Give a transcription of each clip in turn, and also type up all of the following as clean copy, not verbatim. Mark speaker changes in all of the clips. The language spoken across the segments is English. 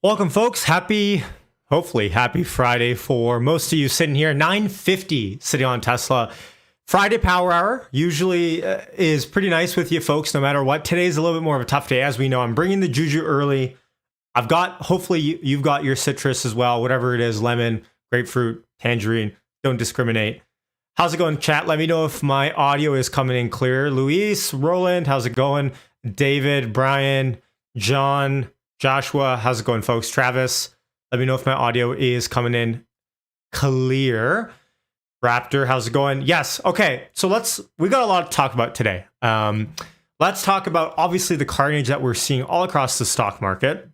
Speaker 1: Welcome, folks. Hopefully happy Friday for most of you sitting here. 9:50 sitting on Tesla. Friday power hour usually is pretty nice with you folks, no matter what. Today's a little bit more of a tough day, as we know. I'm bringing the juju early. Hopefully you've got your citrus as well, whatever it is, lemon, grapefruit, tangerine. Don't discriminate. How's it going, chat? Let me know if my audio is coming in clear. Luis, Roland, how's it going? David, Brian, John, Joshua, how's it going, folks? Travis, let me know if my audio is coming in clear. Raptor, how's it going? Yes. Okay. So we got a lot to talk about today. Let's talk about obviously the carnage that we're seeing all across the stock market.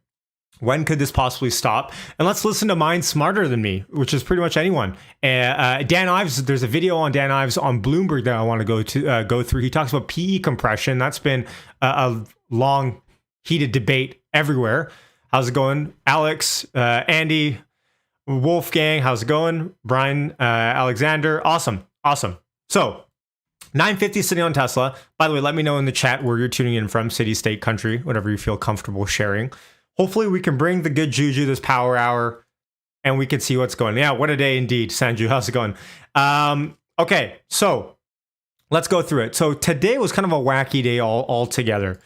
Speaker 1: When could this possibly stop? And let's listen to Mind Smarter Than Me, which is pretty much anyone. Dan Ives, there's a video on Dan Ives on Bloomberg that I want to go through. He talks about PE compression. That's been a long, heated debate everywhere. How's it going? Alex, Andy, Wolfgang, how's it going? Brian, Alexander, awesome. So 9:50 sitting on Tesla. By the way, let me know in the chat where you're tuning in from, city, state, country, whatever you feel comfortable sharing. Hopefully we can bring the good juju this power hour and we can see what's going on. Yeah, what a day indeed. Sanju, how's it going? Okay, so let's go through it. So today was kind of a wacky day altogether.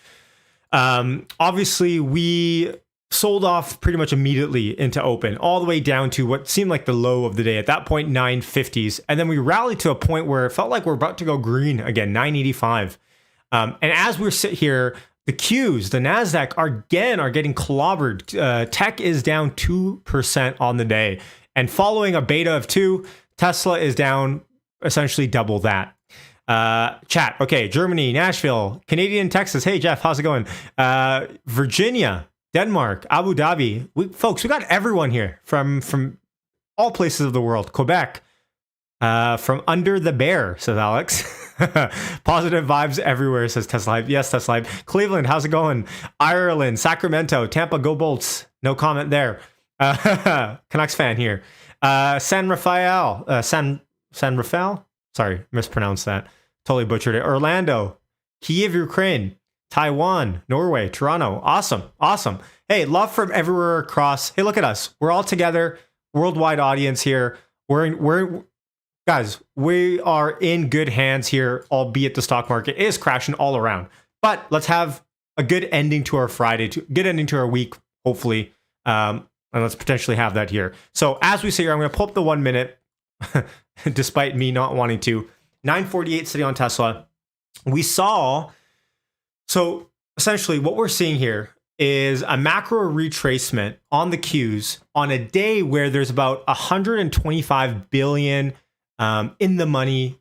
Speaker 1: Obviously, we sold off pretty much immediately into open, all the way down to what seemed like the low of the day. At that point, 950s. And then we rallied to a point where it felt like we're about to go green again, 985. And as we sit here, the Qs, the NASDAQ are getting clobbered. Tech is down 2% on the day. And following a beta of 2, Tesla is down essentially double that. Chat. Okay. Germany, Nashville, Canadian, Texas. Hey, Jeff, how's it going? Virginia, Denmark, Abu Dhabi. Folks, we got everyone here from all places of the world. Quebec, from under the bear, says Alex. Positive vibes everywhere, says Tesla Hype. Yes, Tesla Hype. Cleveland, how's it going? Ireland, Sacramento, Tampa, go Bolts. No comment there. Canucks fan here. San Rafael. Sorry, mispronounced that. Totally butchered it. Orlando, Kyiv, Ukraine, Taiwan, Norway, Toronto. Awesome. Hey, love from everywhere across. Hey, look at us. We're all together. Worldwide audience here. Guys, we are in good hands here, albeit the stock market is crashing all around. But let's have a good ending to our Friday, good ending to our week, hopefully. And let's potentially have that here. So as we sit here, I'm going to pull up the 1 minute, despite me not wanting to. 948 sitting on Tesla. So essentially what we're seeing here is a macro retracement on the Qs on a day where there's about 125 billion in the money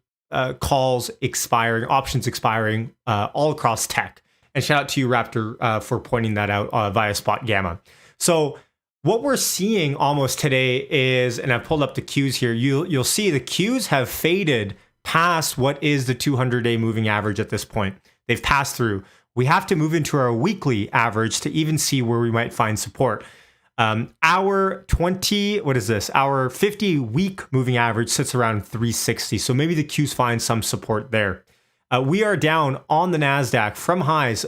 Speaker 1: calls expiring, options expiring all across tech. And shout out to you, Raptor, for pointing that out via Spot Gamma. So what we're seeing almost today is, and I've pulled up the Qs here, you'll see the Qs have faded past what is the 200-day moving average at this point. They've passed through. We have to move into our weekly average to even see where we might find support. Our 50-week moving average sits around 360. So maybe the Qs find some support there. We are down on the NASDAQ from highs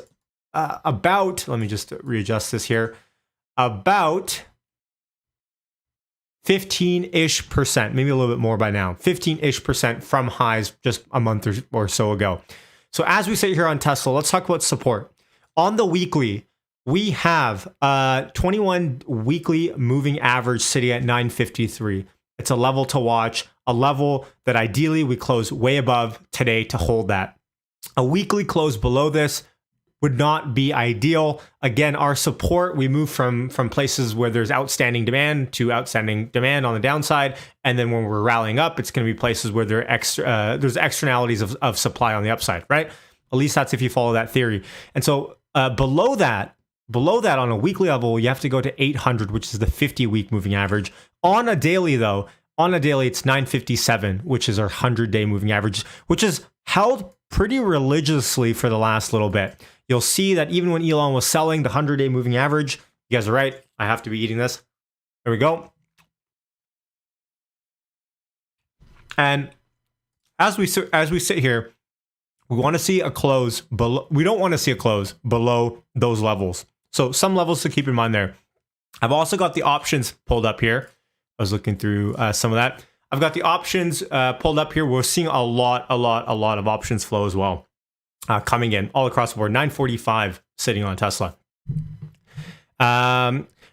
Speaker 1: about, let me just readjust this here, about 15-ish%, maybe a little bit more by now, 15-ish% from highs just a month or so ago. So as we sit here on Tesla, let's talk about support. On the weekly, we have 21 weekly moving average sitting at 953. It's a level to watch, a level that ideally we close way above today to hold that. A weekly close below this would not be ideal. Again, our support, we move from places where there's outstanding demand to outstanding demand on the downside. And then when we're rallying up, it's going to be places where there's externalities of supply on the upside, right? At least that's if you follow that theory. And so below that on a weekly level, you have to go to 800, which is the 50-week moving average. On a daily, it's 957, which is our 100-day moving average, which is held pretty religiously for the last little bit. You'll see that even when Elon was selling the 100-day moving average, you guys are right. I have to be eating this. There we go. And as we sit here, we want to see a close below. We don't want to see a close below those levels. So some levels to keep in mind there. I've also got the options pulled up here. I was looking through some of that. I've got the options pulled up here. We're seeing a lot of options flow as well coming in all across the board. 945 sitting on Tesla.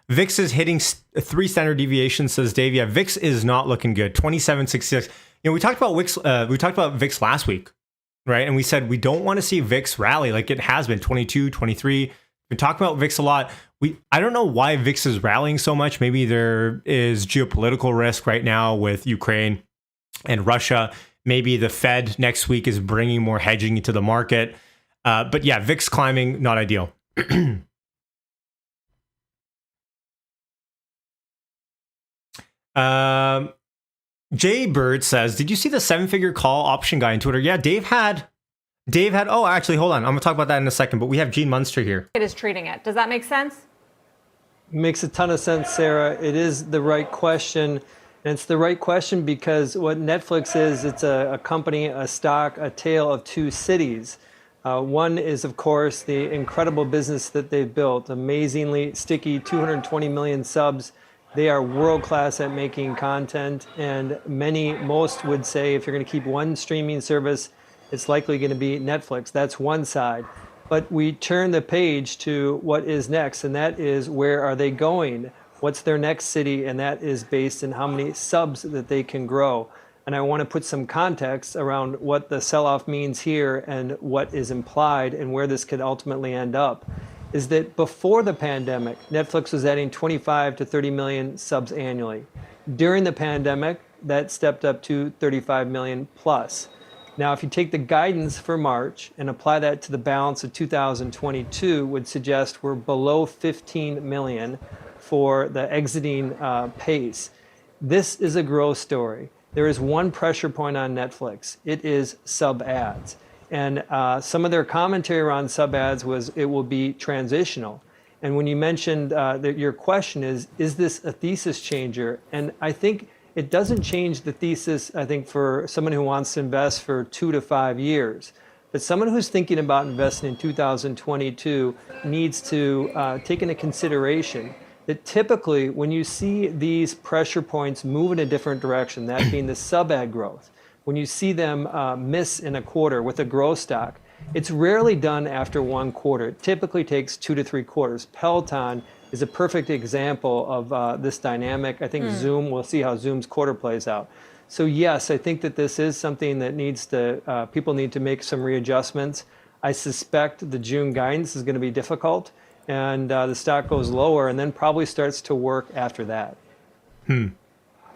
Speaker 1: VIX is hitting 3 standard deviations, says Dave. Yeah, VIX is not looking good. 2766. We talked about VIX. We talked about VIX last week, right? And we said we don't want to see VIX rally like it has been. 22, 23. We've been talking about VIX a lot. I don't know why VIX is rallying so much. Maybe there is geopolitical risk right now with Ukraine and Russia. Maybe the Fed next week is bringing more hedging into the market. But yeah, VIX climbing, not ideal. Jay Bird says, did you see the 7-figure call option guy on Twitter? Yeah, Dave had, oh, actually, hold on. I'm going to talk about that in a second, but we have Gene Munster here.
Speaker 2: It is treating it. Does that make sense?
Speaker 3: Makes a ton of sense, Sarah. It is the right question. And it's the right question because what Netflix is, it's a company, a stock, a tale of two cities. One is, of course, the incredible business that they've built, amazingly sticky, 220 million subs. They are world-class at making content, and most would say if you're going to keep one streaming service, it's likely going to be Netflix. That's one side. But we turn the page to what is next, and that is where are they going? What's their next city? And that is based on how many subs that they can grow. And I want to put some context around what the sell-off means here and what is implied and where this could ultimately end up. Is that before the pandemic, Netflix was adding 25 to 30 million subs annually. During the pandemic, that stepped up to 35 million plus. Now, if you take the guidance for March and apply that to the balance of 2022, would suggest we're below 15 million for the exiting pace. This is a growth story. There is one pressure point on Netflix. It is sub ads. And some of their commentary around sub ads was it will be transitional. And when you mentioned that your question is this a thesis changer? And I think it doesn't change the thesis, I think, for someone who wants to invest for 2 to 5 years. But someone who's thinking about investing in 2022 needs to take into consideration that typically when you see these pressure points move in a different direction, that being the sub ad growth, when you see them miss in a quarter with a growth stock, it's rarely done after one quarter. It typically takes 2 to 3 quarters. Peloton is a perfect example of this dynamic. I think Zoom, we'll see how Zoom's quarter plays out. So yes, I think that this is something that people need to make some readjustments. I suspect the June guidance is going to be difficult, and the stock goes lower and then probably starts to work after that.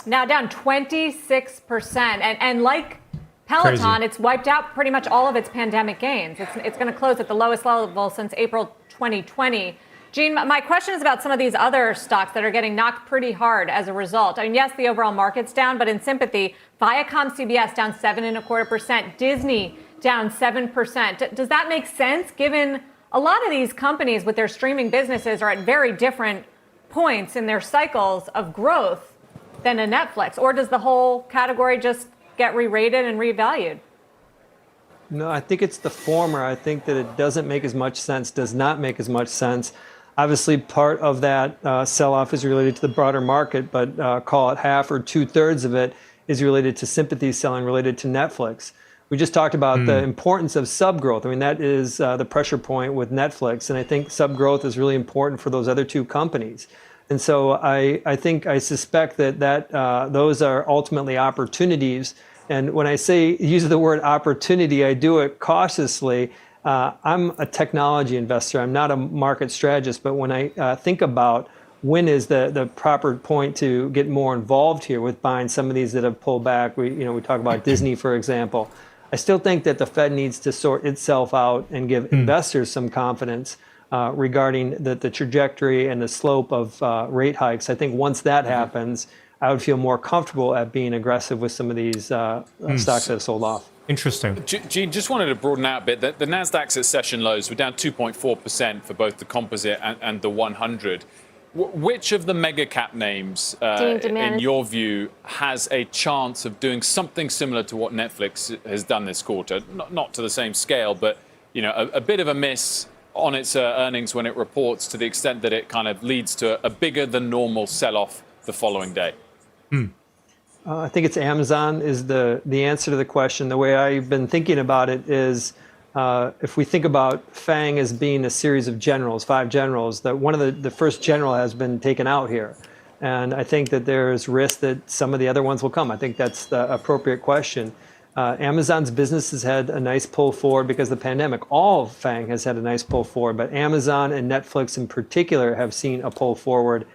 Speaker 2: Now down 26%. And like Peloton,
Speaker 1: Crazy.
Speaker 2: It's wiped out pretty much all of its pandemic gains. It's going to close at the lowest level since April 2020. Gene, my question is about some of these other stocks that are getting knocked pretty hard as a result. I mean, yes, the overall market's down, but in sympathy, Viacom CBS down 7.25%, Disney down 7%. Does that make sense given a lot of these companies with their streaming businesses are at very different points in their cycles of growth than a Netflix? Or does the whole category just get re-rated and revalued?
Speaker 3: No, I think it's the former. I think that it does not make as much sense. Obviously, part of that sell-off is related to the broader market, but call it half or 2/3 of it is related to sympathy selling related to Netflix. We just talked about the importance of sub-growth. I mean, that is the pressure point with Netflix, and I think sub-growth is really important for those other two companies. And so I suspect that those are ultimately opportunities. And when I use the word opportunity, I do it cautiously. I'm a technology investor. I'm not a market strategist. But when I think about when is the proper point to get more involved here with buying some of these that have pulled back, we talk about Disney, for example. I still think that the Fed needs to sort itself out and give investors some confidence regarding the trajectory and the slope of rate hikes. I think once that happens, I would feel more comfortable at being aggressive with some of these stocks that have sold off.
Speaker 1: Interesting.
Speaker 4: Gene, just wanted to broaden out a bit. The Nasdaq's at session lows were down 2.4% for both the composite and the 100. Which of the mega cap names, in your view, has a chance of doing something similar to what Netflix has done this quarter? Not to the same scale, but a bit of a miss on its earnings when it reports, to the extent that it kind of leads to a bigger than normal sell-off the following day?
Speaker 3: I think it's Amazon is the answer to the question. The way I've been thinking about it is, if we think about FANG as being a series of generals, 5 generals, that one of the first general has been taken out here. And I think that there's risk that some of the other ones will come. I think that's the appropriate question. Amazon's business has had a nice pull forward because of the pandemic. All of FANG has had a nice pull forward, but Amazon and Netflix in particular have seen a pull forward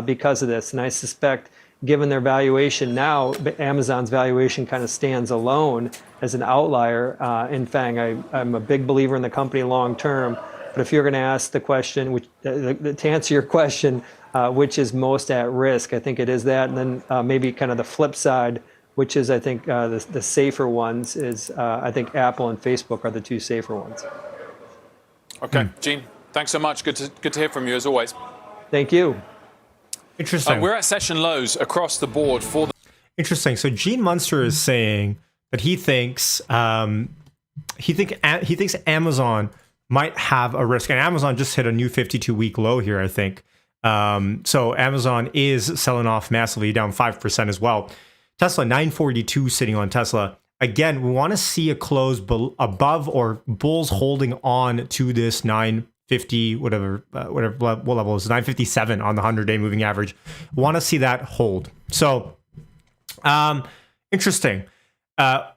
Speaker 3: because of this. And I suspect, given their valuation now, Amazon's valuation kind of stands alone as an outlier in FANG. I'm a big believer in the company long term, but if you're going to ask the question, to answer your question, which is most at risk, I think it is that. And then maybe kind of the flip side, which is, I think, the safer ones, is I think Apple and Facebook are the 2 safer ones.
Speaker 4: Okay, Gene, thanks so much. Good to hear from you, as always.
Speaker 3: Thank you.
Speaker 1: Interesting.
Speaker 4: We're at session lows across the board for the...
Speaker 1: Interesting. So Gene Munster is saying that he thinks Amazon might have a risk, and Amazon just hit a new 52-week low here, I think. So Amazon is selling off massively, down 5% as well. Tesla 942 sitting on Tesla. Again, we want to see a close above, or bulls holding on to this 950, whatever what level is 957 on the 100-day moving average. Want to see that hold. So interesting.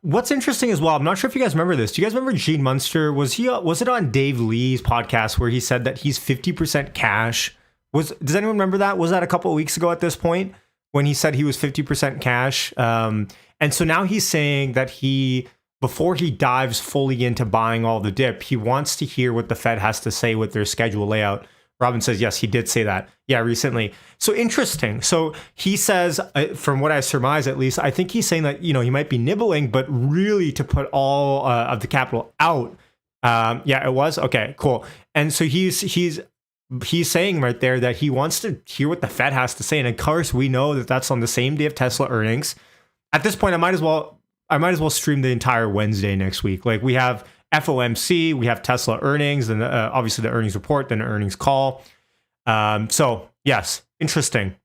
Speaker 1: What's interesting as well, I'm not sure if you guys remember this. Do you guys remember Gene Munster? Was it on Dave Lee's podcast where he said that he's 50% cash? Does anyone remember that? Was that a couple of weeks ago at this point, when he said he was 50% cash? And so now he's saying that before he dives fully into buying all the dip, he wants to hear what the Fed has to say with their schedule layout. Robin says, yes, he did say that. Yeah, recently. So interesting. So he says, from what I surmise at least, I think he's saying that, he might be nibbling, but really to put all of the capital out. Yeah, it was? Okay, cool. And so he's saying right there that he wants to hear what the Fed has to say. And of course, we know that that's on the same day of Tesla earnings. At this point, I might as well stream the entire Wednesday next week. Like, we have FOMC, we have Tesla earnings, and obviously the earnings report, then the earnings call. So yes, interesting.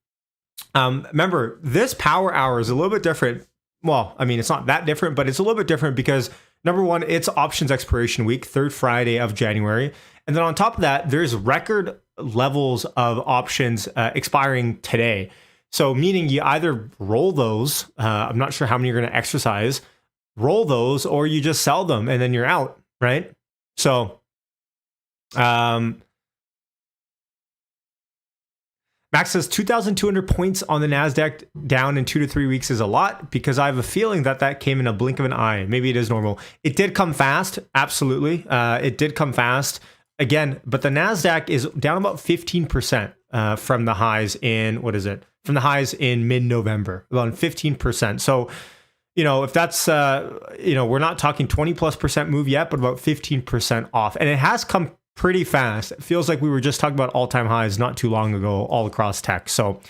Speaker 1: Remember, this power hour is a little bit different. Well, I mean, it's not that different, but it's a little bit different because, number one, it's options expiration week, 3rd Friday of January. And then on top of that, there's record levels of options expiring today. So meaning you either roll those, I'm not sure how many you're going to exercise, roll those, or you just sell them and then you're out, right? So Max says 2,200 points on the NASDAQ down in 2 to 3 weeks is a lot, because I have a feeling that came in a blink of an eye. Maybe it is normal. It did come fast. Absolutely. It did come fast. Again, but the NASDAQ is down about 15% from the highs in, from the highs in mid-November, about 15%. So, if that's, we're not talking 20+% move yet, but about 15% off. And it has come pretty fast. It feels like we were just talking about all-time highs not too long ago all across tech. So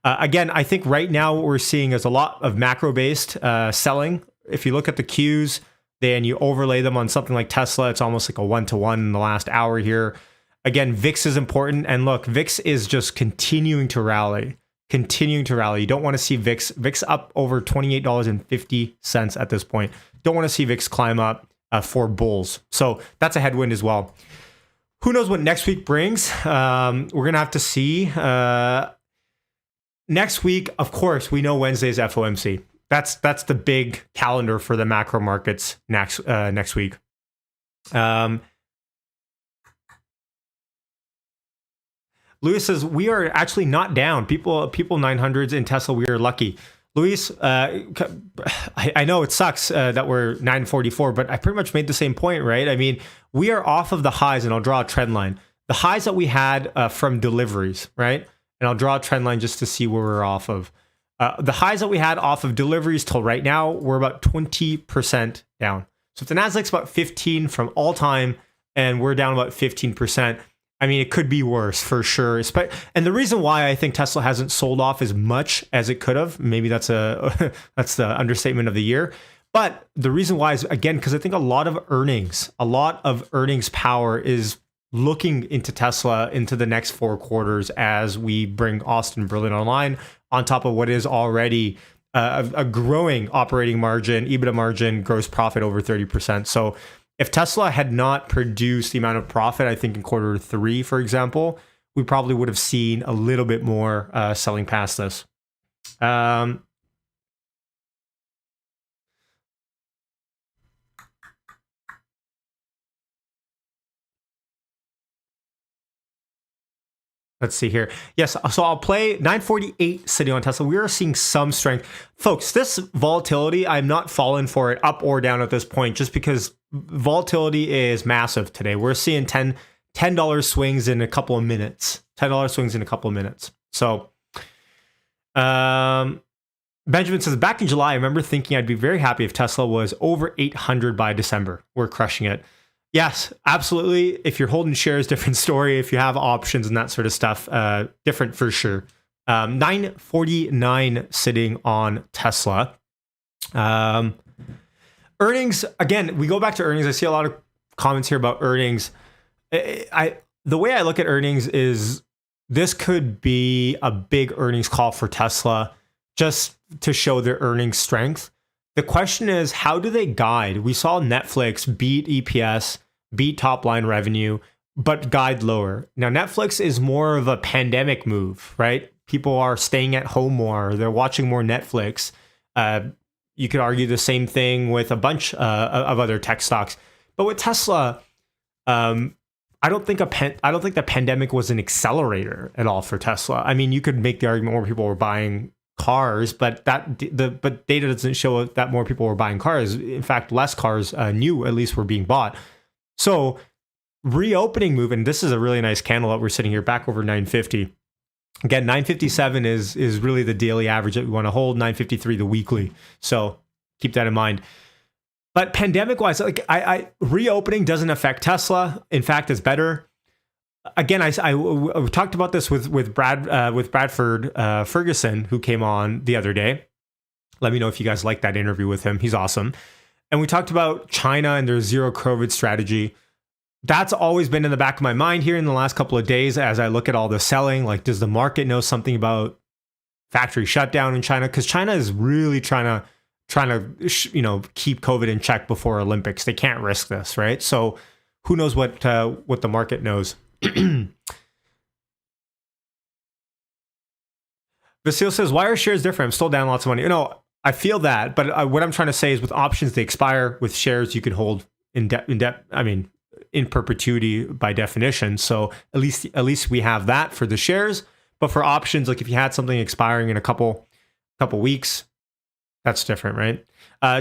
Speaker 1: again, I think right now what we're seeing is a lot of macro-based selling. If you look at the Qs, then you overlay them on something like Tesla, it's almost like a 1-to-1 in the last hour here. Again, VIX is important. And look, VIX is just continuing to rally. You don't want to see VIX up over $28.50 at this point. Don't want to see VIX climb up for bulls. So that's a headwind as well. Who knows what next week brings? We're going to have to see. Next week, of course, we know Wednesday's FOMC. That's the big calendar for the macro markets next week. Luis says, we are actually not down. People 900s in Tesla, we are lucky. Luis, I know it sucks that we're 944, but I pretty much made the same point, right? I mean, we are off of the highs, and I'll draw a trend line. The highs that we had from deliveries, right? And I'll draw a trend line just to see where we're off of. The highs that we had off of deliveries till right now, we're about 20% down. So if the Nasdaq's about 15 from all time, and we're down about 15%, I mean, it could be worse for sure. And the reason why I think Tesla hasn't sold off as much as it could have, maybe that's the understatement of the year. But the reason why is, again, because I think a lot of earnings power is looking into Tesla into the next 4 quarters as we bring Austin, Berlin online on top of what is already a growing operating margin, EBITDA margin, gross profit over 30%. So if Tesla had not produced the amount of profit, I think in quarter 3, for example, we probably would have seen a little bit more selling past this. Let's see here. Yes, so I'll play 948 sitting on Tesla. We are seeing some strength. Folks, this volatility, I'm not falling for it up or down at this point just because volatility is massive today. We're seeing $10 swings in a couple of minutes. $10 swings in a couple of minutes. So Benjamin says, back in July, I remember thinking I'd be very happy if Tesla was over 800 by December. We're crushing it. Yes, absolutely. If you're holding shares, different story. If you have options and that sort of stuff, different for sure. 949 sitting on Tesla. Earnings, again, we go back to earnings. I see a lot of comments here about earnings. The way I look at earnings is this could be a big earnings call for Tesla just to show their earnings strength. The question is, how do they guide? We saw Netflix beat EPS, beat top line revenue, but guide lower. Now, Netflix is more of a pandemic move, right? People are staying at home more. They're watching more Netflix. You could argue the same thing with a bunch of other tech stocks. But with Tesla, I don't think the pandemic was an accelerator at all for Tesla. I mean, you could make the argument more people were buying cars, but data doesn't show that more people were buying cars. In fact, less cars new at least were being bought. So reopening move, and this is a really nice candle that we're sitting here back over 950. Again, 957 is really the daily average that we want to hold. 953 the weekly. So keep that in mind. But pandemic wise, like I reopening doesn't affect Tesla. In fact, it's better. Again, I talked about this with Bradford Ferguson, who came on the other day. Let me know if you guys like that interview with him. He's awesome. And we talked about China and their zero COVID strategy. That's always been in the back of my mind here in the last couple of days as I look at all the selling. Like, does the market know something about factory shutdown in China? Because China is really trying to keep COVID in check before Olympics. They can't risk this, right? So who knows what the market knows. Vasil says, why are shares different? I'm still down lots of money. I feel that, but what I'm trying to say is with options, they expire. With shares, you can hold in perpetuity by definition. So at least we have that for the shares. But for options, like if you had something expiring in a couple weeks, that's different, right?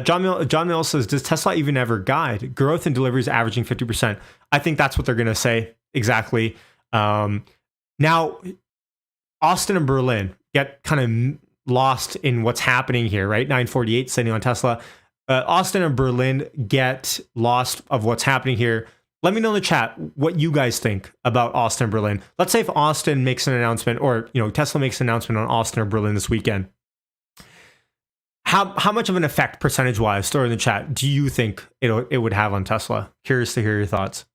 Speaker 1: John Mill says, does Tesla even ever guide? Growth and deliveries averaging 50%. I think that's what they're going to say exactly. Now, Austin and Berlin get kind of lost in what's happening here, right? 948 sitting on Tesla. Austin and Berlin get lost of what's happening here. Let me know in the chat what you guys think about Austin and Berlin. Let's say if Austin makes an announcement, or Tesla makes an announcement on Austin or Berlin this weekend. How much of an effect percentage-wise, throw in the chat, do you think it would have on Tesla? Curious to hear your thoughts.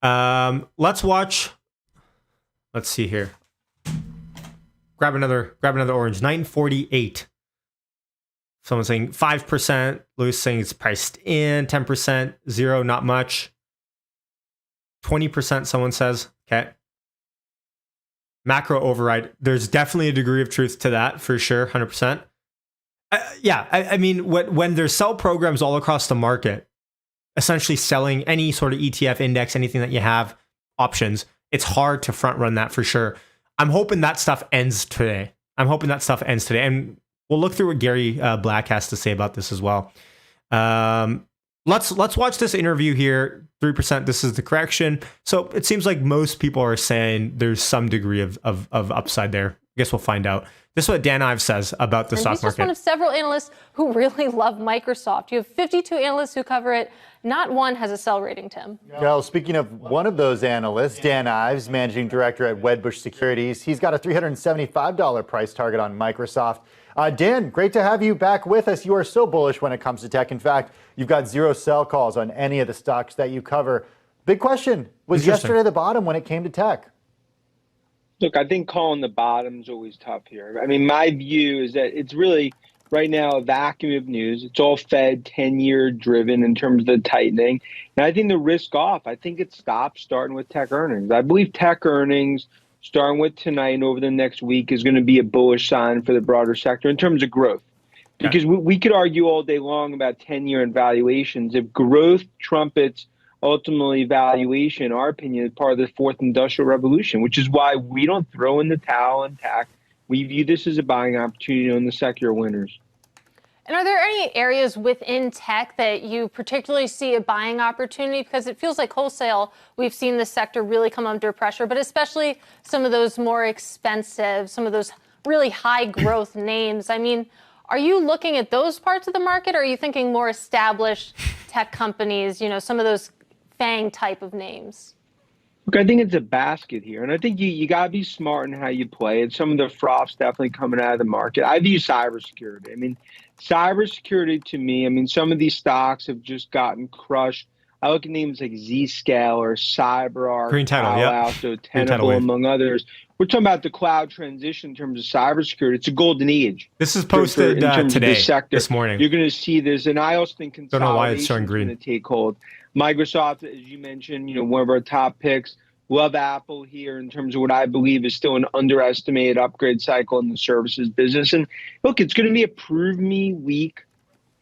Speaker 1: Let's watch. Let's see here. Grab another orange. 948. Someone's saying 5%. Louis saying it's priced in. 10%. 0, not much. 20%, someone says. Okay. Macro override. There's definitely a degree of truth to that, for sure. 100%. I mean, when there's sell programs all across the market, essentially selling any sort of ETF index, anything that you have, options, it's hard to front run that for sure. I'm hoping that stuff ends today. And we'll look through what Gary Black has to say about this as well. Let's watch this interview here. 3%, this is the correction. So it seems like most people are saying there's some degree of upside there. I guess we'll find out. This is what Dan Ives says about the stock market.
Speaker 5: He's just one of several analysts who really love Microsoft. You have 52 analysts who cover it. Not one has a sell rating, Tim.
Speaker 6: Well, speaking of one of those analysts, Dan Ives, managing director at Wedbush Securities, he's got a $375 price target on Microsoft. Dan, great to have you back with us. You are so bullish when it comes to tech. In fact, you've got zero sell calls on any of the stocks that you cover. Big question, was yesterday the bottom when it came to tech?
Speaker 7: Look, I think calling the bottom is always tough here. I mean, my view is that it's really right now a vacuum of news. It's all Fed 10-year driven in terms of the tightening. And I think the risk off, I think it stops starting with tech earnings. I believe tech earnings starting with tonight and over the next week is going to be a bullish sign for the broader sector in terms of growth. Because we could argue all day long about 10-year and valuations. If growth trumpets ultimately valuation, in our opinion, is part of the fourth industrial revolution, which is why we don't throw in the towel in tech. We view this as a buying opportunity on the secular winners.
Speaker 5: And are there any areas within tech that you particularly see a buying opportunity? Because it feels like wholesale, we've seen this sector really come under pressure, but especially some of those more expensive, some of those really high growth names. I mean, are you looking at those parts of the market, or are you thinking more established tech companies, you know, some of those FANG type of names?
Speaker 7: Look, I think it's a basket here, and I think you got to be smart in how you play it. Some of the froth's definitely coming out of the market. I view cybersecurity. I mean, cybersecurity to me, I mean, some of these stocks have just gotten crushed. I look at names like Zscaler or CyberArk,
Speaker 1: Green Title,
Speaker 7: Palo Alto, Tenable, among others. We're talking about the cloud transition in terms of cybersecurity. It's a golden age.
Speaker 1: This is posted
Speaker 7: in terms
Speaker 1: today,
Speaker 7: of the sector.
Speaker 1: this morning.
Speaker 7: You're going to see this, and I also think
Speaker 1: Don't know why it's showing
Speaker 7: consolidation is
Speaker 1: green.
Speaker 7: going to take hold. Microsoft, as you mentioned, you know, one of our top picks. Love Apple here in terms of what I believe is still an underestimated upgrade cycle in the services business. And look, it's going to be a prove me week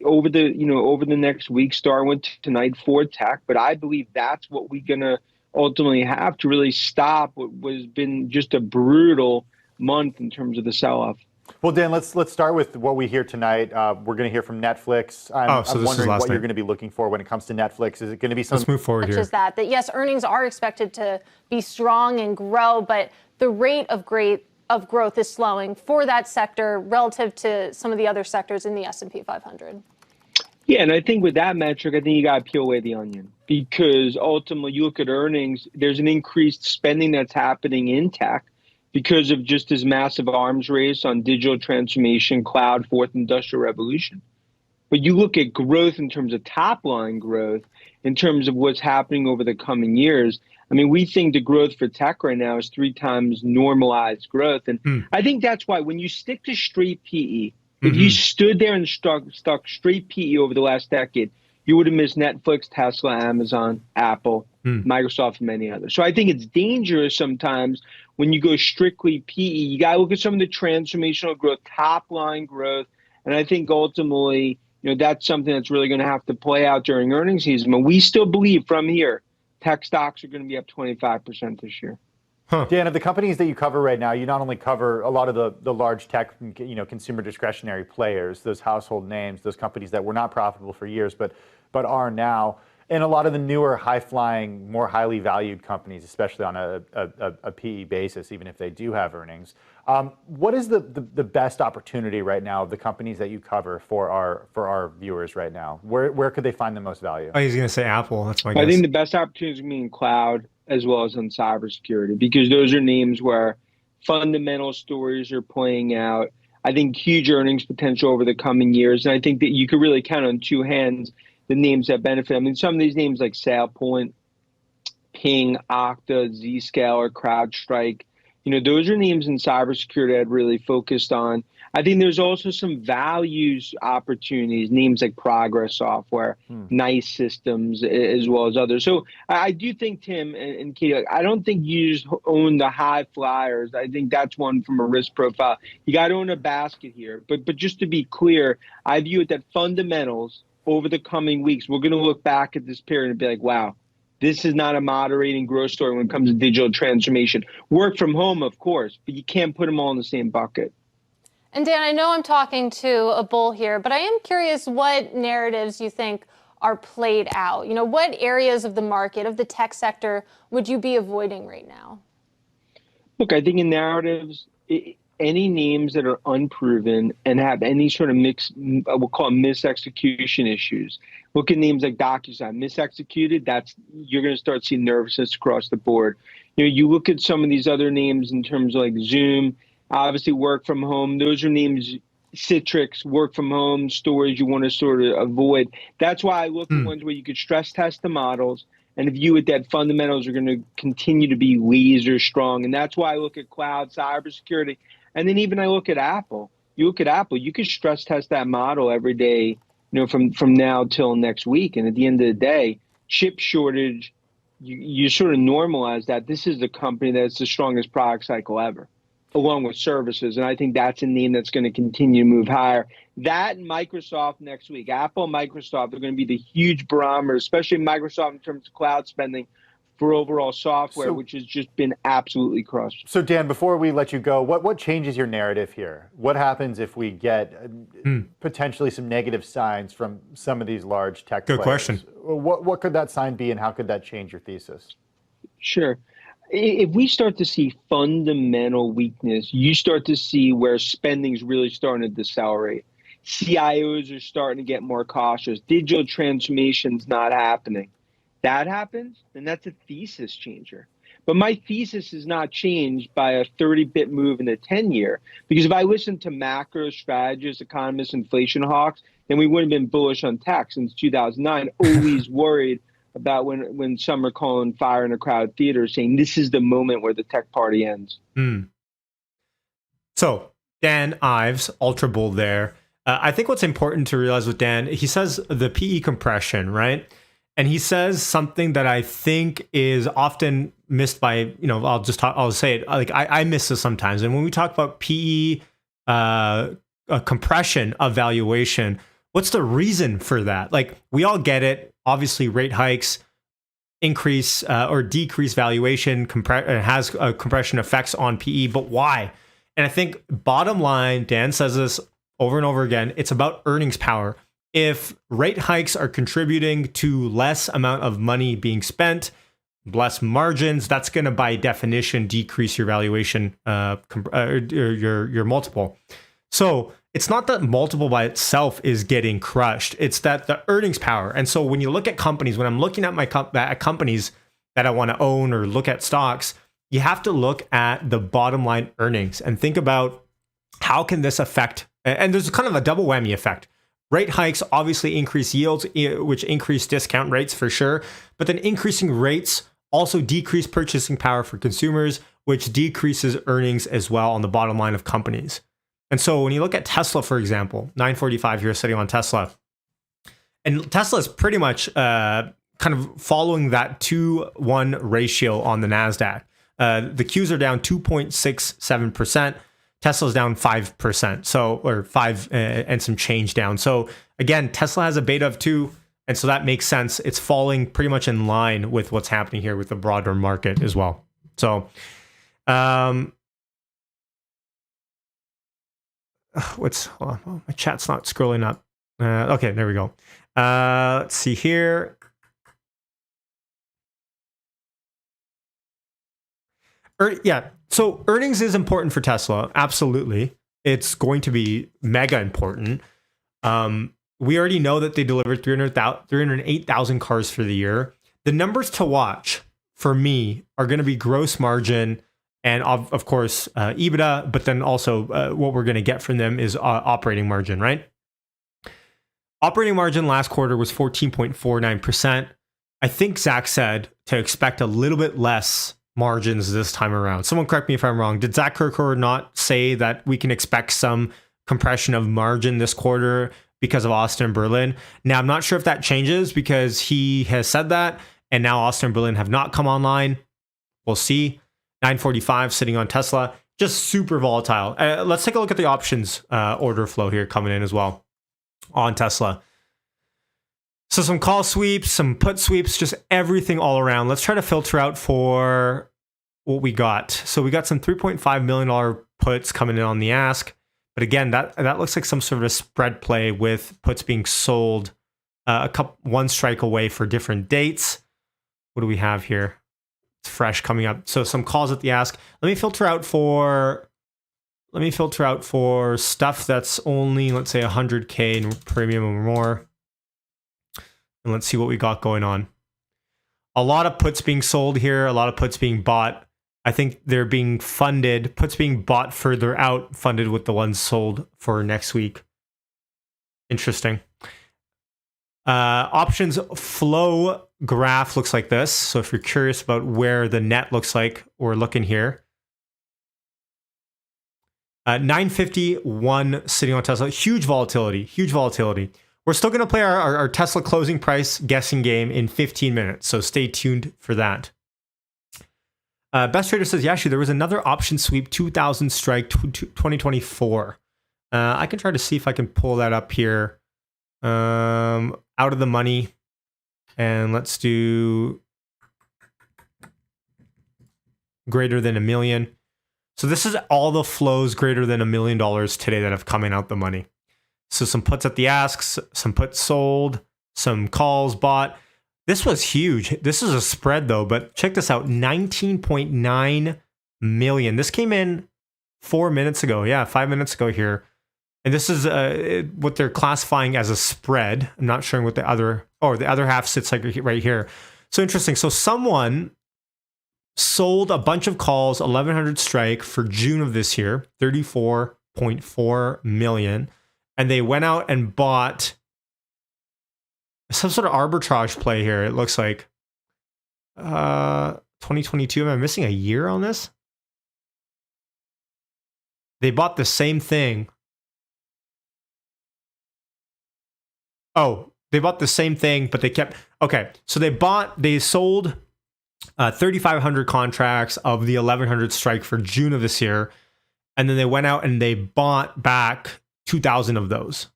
Speaker 7: over the next week, starting with tonight for tech. But I believe that's what we're going to ultimately have to really stop what has been just a brutal month in terms of the sell-off.
Speaker 6: Well, Dan, let's start with what we hear tonight. We're going to hear from Netflix. I'm wondering what you're going to be looking for when it comes to Netflix. Is it going to be something?
Speaker 1: Let's move forward here.
Speaker 5: That yes, earnings are expected to be strong and grow, but the rate of growth is slowing for that sector relative to some of the other sectors in the S&P 500.
Speaker 7: Yeah, and I think with that metric, I think you got to peel away the onion, because ultimately you look at earnings, there's an increased spending that's happening in tech because of just this massive arms race on digital transformation, cloud, fourth industrial revolution. But you look at growth in terms of top line growth, in terms of what's happening over the coming years. I mean, we think the growth for tech right now is 3 times normalized growth. And I think that's why when you stick to straight PE, if you stood there and stuck straight PE over the last decade, you would have missed Netflix, Tesla, Amazon, Apple, Microsoft, and many others. So I think it's dangerous sometimes when you go strictly PE. You got to look at some of the transformational growth, top line growth. And I think ultimately, you know, that's something that's really going to have to play out during earnings season. But we still believe from here, tech stocks are going to be up 25% this year.
Speaker 6: Dan, of the companies that you cover right now, you not only cover a lot of the large tech, you know, consumer discretionary players, those household names, those companies that were not profitable for years, but are now, and a lot of the newer, high-flying, more highly valued companies, especially on a PE basis, even if they do have earnings. What is the best opportunity right now of the companies that you cover for our viewers right now? Where could they find the most value?
Speaker 1: Oh, he's going to say Apple. That's my guess.
Speaker 7: I think the best opportunity is going to be in cloud as well as on cybersecurity, because those are names where fundamental stories are playing out. I think huge earnings potential over the coming years. And I think that you could really count on 2 hands the names that benefit. I mean, some of these names like SailPoint, Ping, Okta, Zscaler, CrowdStrike, you know, those are names in cybersecurity I'd really focused on. I think there's also some values opportunities, names like Progress Software, Nice Systems, as well as others. So I do think, Tim and Katie, I don't think you just own the high flyers. I think that's one from a risk profile. You got to own a basket here. But just to be clear, I view it that fundamentals over the coming weeks, we're going to look back at this period and be like, wow, this is not a moderating growth story when it comes to digital transformation. Work from home, of course, but you can't put them all in the same bucket.
Speaker 5: And Dan, I know I'm talking to a bull here, but I am curious what narratives you think are played out. You know, what areas of the market, of the tech sector, would you be avoiding right now?
Speaker 7: Look, I think in narratives, any names that are unproven and have any sort of we'll call them misexecution issues. Look at names like DocuSign, misexecuted, you're going to start seeing nervousness across the board. You know, you look at some of these other names in terms of like Zoom, obviously work from home. Those are names Citrix, work from home stories you want to sort of avoid. That's why I look at ones where you could stress test the models and view it that fundamentals are going to continue to be laser strong. And that's why I look at cloud, cybersecurity. And then even I look at Apple. You look at Apple, you can stress test that model every day, from now till next week. And at the end of the day, chip shortage, you sort of normalize that. This is the company that's the strongest product cycle ever, along with services. And I think that's a name that's going to continue to move higher. That and Microsoft next week. Apple and Microsoft are going to be the huge barometer, especially Microsoft in terms of cloud spending for overall software, which has just been absolutely crushed.
Speaker 6: So Dan, before we let you go, what changes your narrative here? What happens if we get potentially some negative signs from some of these large tech players?
Speaker 1: Good question.
Speaker 6: What could that sign be, and how could that change your thesis?
Speaker 7: Sure. If we start to see fundamental weakness, you start to see where spending's really starting to decelerate. CIOs are starting to get more cautious. Digital transformation's not happening. That happens, then that's a thesis changer. But my thesis is not changed by a 30-bit move in the 10-year. Because if I listened to macro strategists, economists, inflation hawks, then we wouldn't have been bullish on tech since 2009, always worried about when some are calling fire in a crowded theater, saying this is the moment where the tech party ends.
Speaker 1: So Dan Ives, ultra bold there. I think what's important to realize with Dan, he says the PE compression, right? And he says something that I think is often missed by, I'll say it, like I miss this sometimes. And when we talk about PE compression of valuation, what's the reason for that? Like, we all get it. Obviously, rate hikes increase or decrease valuation, has compression effects on PE, but why? And I think bottom line, Dan says this over and over again, it's about earnings power. If rate hikes are contributing to less amount of money being spent, less margins, that's going to by definition decrease your valuation, your multiple. So it's not that multiple by itself is getting crushed. It's that the earnings power. And so when you look at companies, when I'm looking at at companies that I want to own or look at stocks, you have to look at the bottom line earnings and think about how can this affect, and there's kind of a double whammy effect. Rate hikes obviously increase yields, which increase discount rates for sure. But then increasing rates also decrease purchasing power for consumers, which decreases earnings as well on the bottom line of companies. And so when you look at Tesla, for example, 945 here sitting on Tesla. And Tesla is pretty much kind of following that 2-1 ratio on the NASDAQ. The Qs are down 2.67%. Tesla's down 5%, or 5 and some change down. So again, Tesla has a beta of 2, and so that makes sense. It's falling pretty much in line with what's happening here with the broader market as well. So, my chat's not scrolling up. Okay, there we go. Let's see here. So earnings is important for Tesla. Absolutely. It's going to be mega important. We already know that they delivered 308,000 cars for the year. The numbers to watch for me are going to be gross margin and of course EBITDA, but then also what we're going to get from them is operating margin, right? Operating margin last quarter was 14.49%. I think Zach said to expect a little bit less margins this time around. Someone correct me if I'm wrong. Did Zach Kirker not say that we can expect some compression of margin this quarter because of Austin and Berlin? Now, I'm not sure if that changes because he has said that, and now Austin and Berlin have not come online. We'll see. 945 sitting on Tesla, just super volatile. Let's take a look at the options order flow here coming in as well on Tesla. So some call sweeps, some put sweeps, just everything all around. Let's try to filter out for what we got. So we got some $3.5 million puts coming in on the ask. But again, that looks like some sort of a spread play with puts being sold one strike away for different dates. What do we have here? It's fresh coming up. So some calls at the ask. Let me filter out for stuff that's only, let's say, 100K in premium or more. And let's see what we got going on. A lot of puts being sold here, a lot of puts being bought. I think they're being funded, puts being bought further out, funded with the ones sold for next week. Interesting. Options flow graph looks like this. So if you're curious about where the net looks like, we're looking here. 951 sitting on Tesla. Huge volatility, huge volatility. We're still going to play our Tesla closing price guessing game in 15 minutes. So stay tuned for that. Best Trader says, Yashu, there was another option sweep 2000 strike 2024. I can try to see if I can pull that up here. Out of the money. And let's do greater than $1 million. So this is all the flows greater than $1 million today that have come in out the money. So some puts at the asks, some puts sold, some calls bought. This was huge. This is a spread though, but check this out, 19.9 million. This came in 4 minutes ago. Yeah, 5 minutes ago here. And this is what they're classifying as a spread. I'm not sure what the other half sits like right here. So interesting. So someone sold a bunch of calls, 1100 strike for June of this year, 34.4 million. And they went out and bought some sort of arbitrage play here. It looks like 2022. Am I missing a year on this? They bought the same thing. Oh, they bought the same thing, but they kept, okay. So they sold 3,500 contracts of the 1,100 strike for June of this year. And then they went out and they bought back 2,000 of those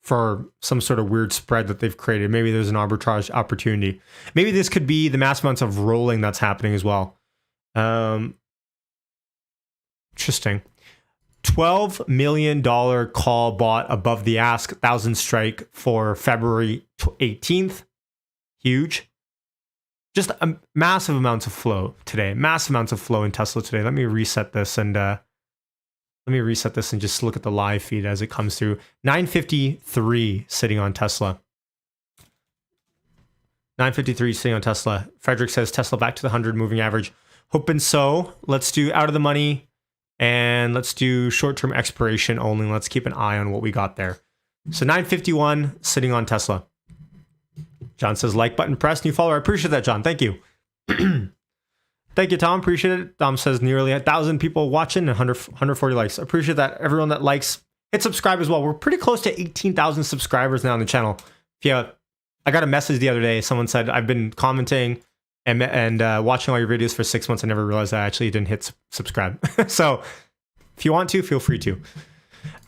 Speaker 1: for some sort of weird spread that they've created. Maybe there's an arbitrage opportunity. Maybe this could be the mass amounts of rolling that's happening as well. Interesting. $12 million call bought above the ask, 1,000 strike for February 18th. Huge. Just massive amounts of flow today. Massive amounts of flow in Tesla today. Let me reset this and just look at the live feed as it comes through. 953 sitting on Tesla. 953 sitting on Tesla. Frederick says Tesla back to the 100 moving average. Hoping so. Let's do out of the money and let's do short-term expiration only. Let's keep an eye on what we got there. So 951 sitting on Tesla. John says like button press, new follower. I appreciate that, John. Thank you. Thank you, Tom. Appreciate it. Tom says nearly 1,000 people watching and 140 likes. Appreciate that. Everyone that likes, hit subscribe as well. We're pretty close to 18,000 subscribers now on the channel. I got a message the other day. Someone said, I've been commenting and watching all your videos for 6 months. I never realized I actually didn't hit subscribe. So if you want to, feel free to.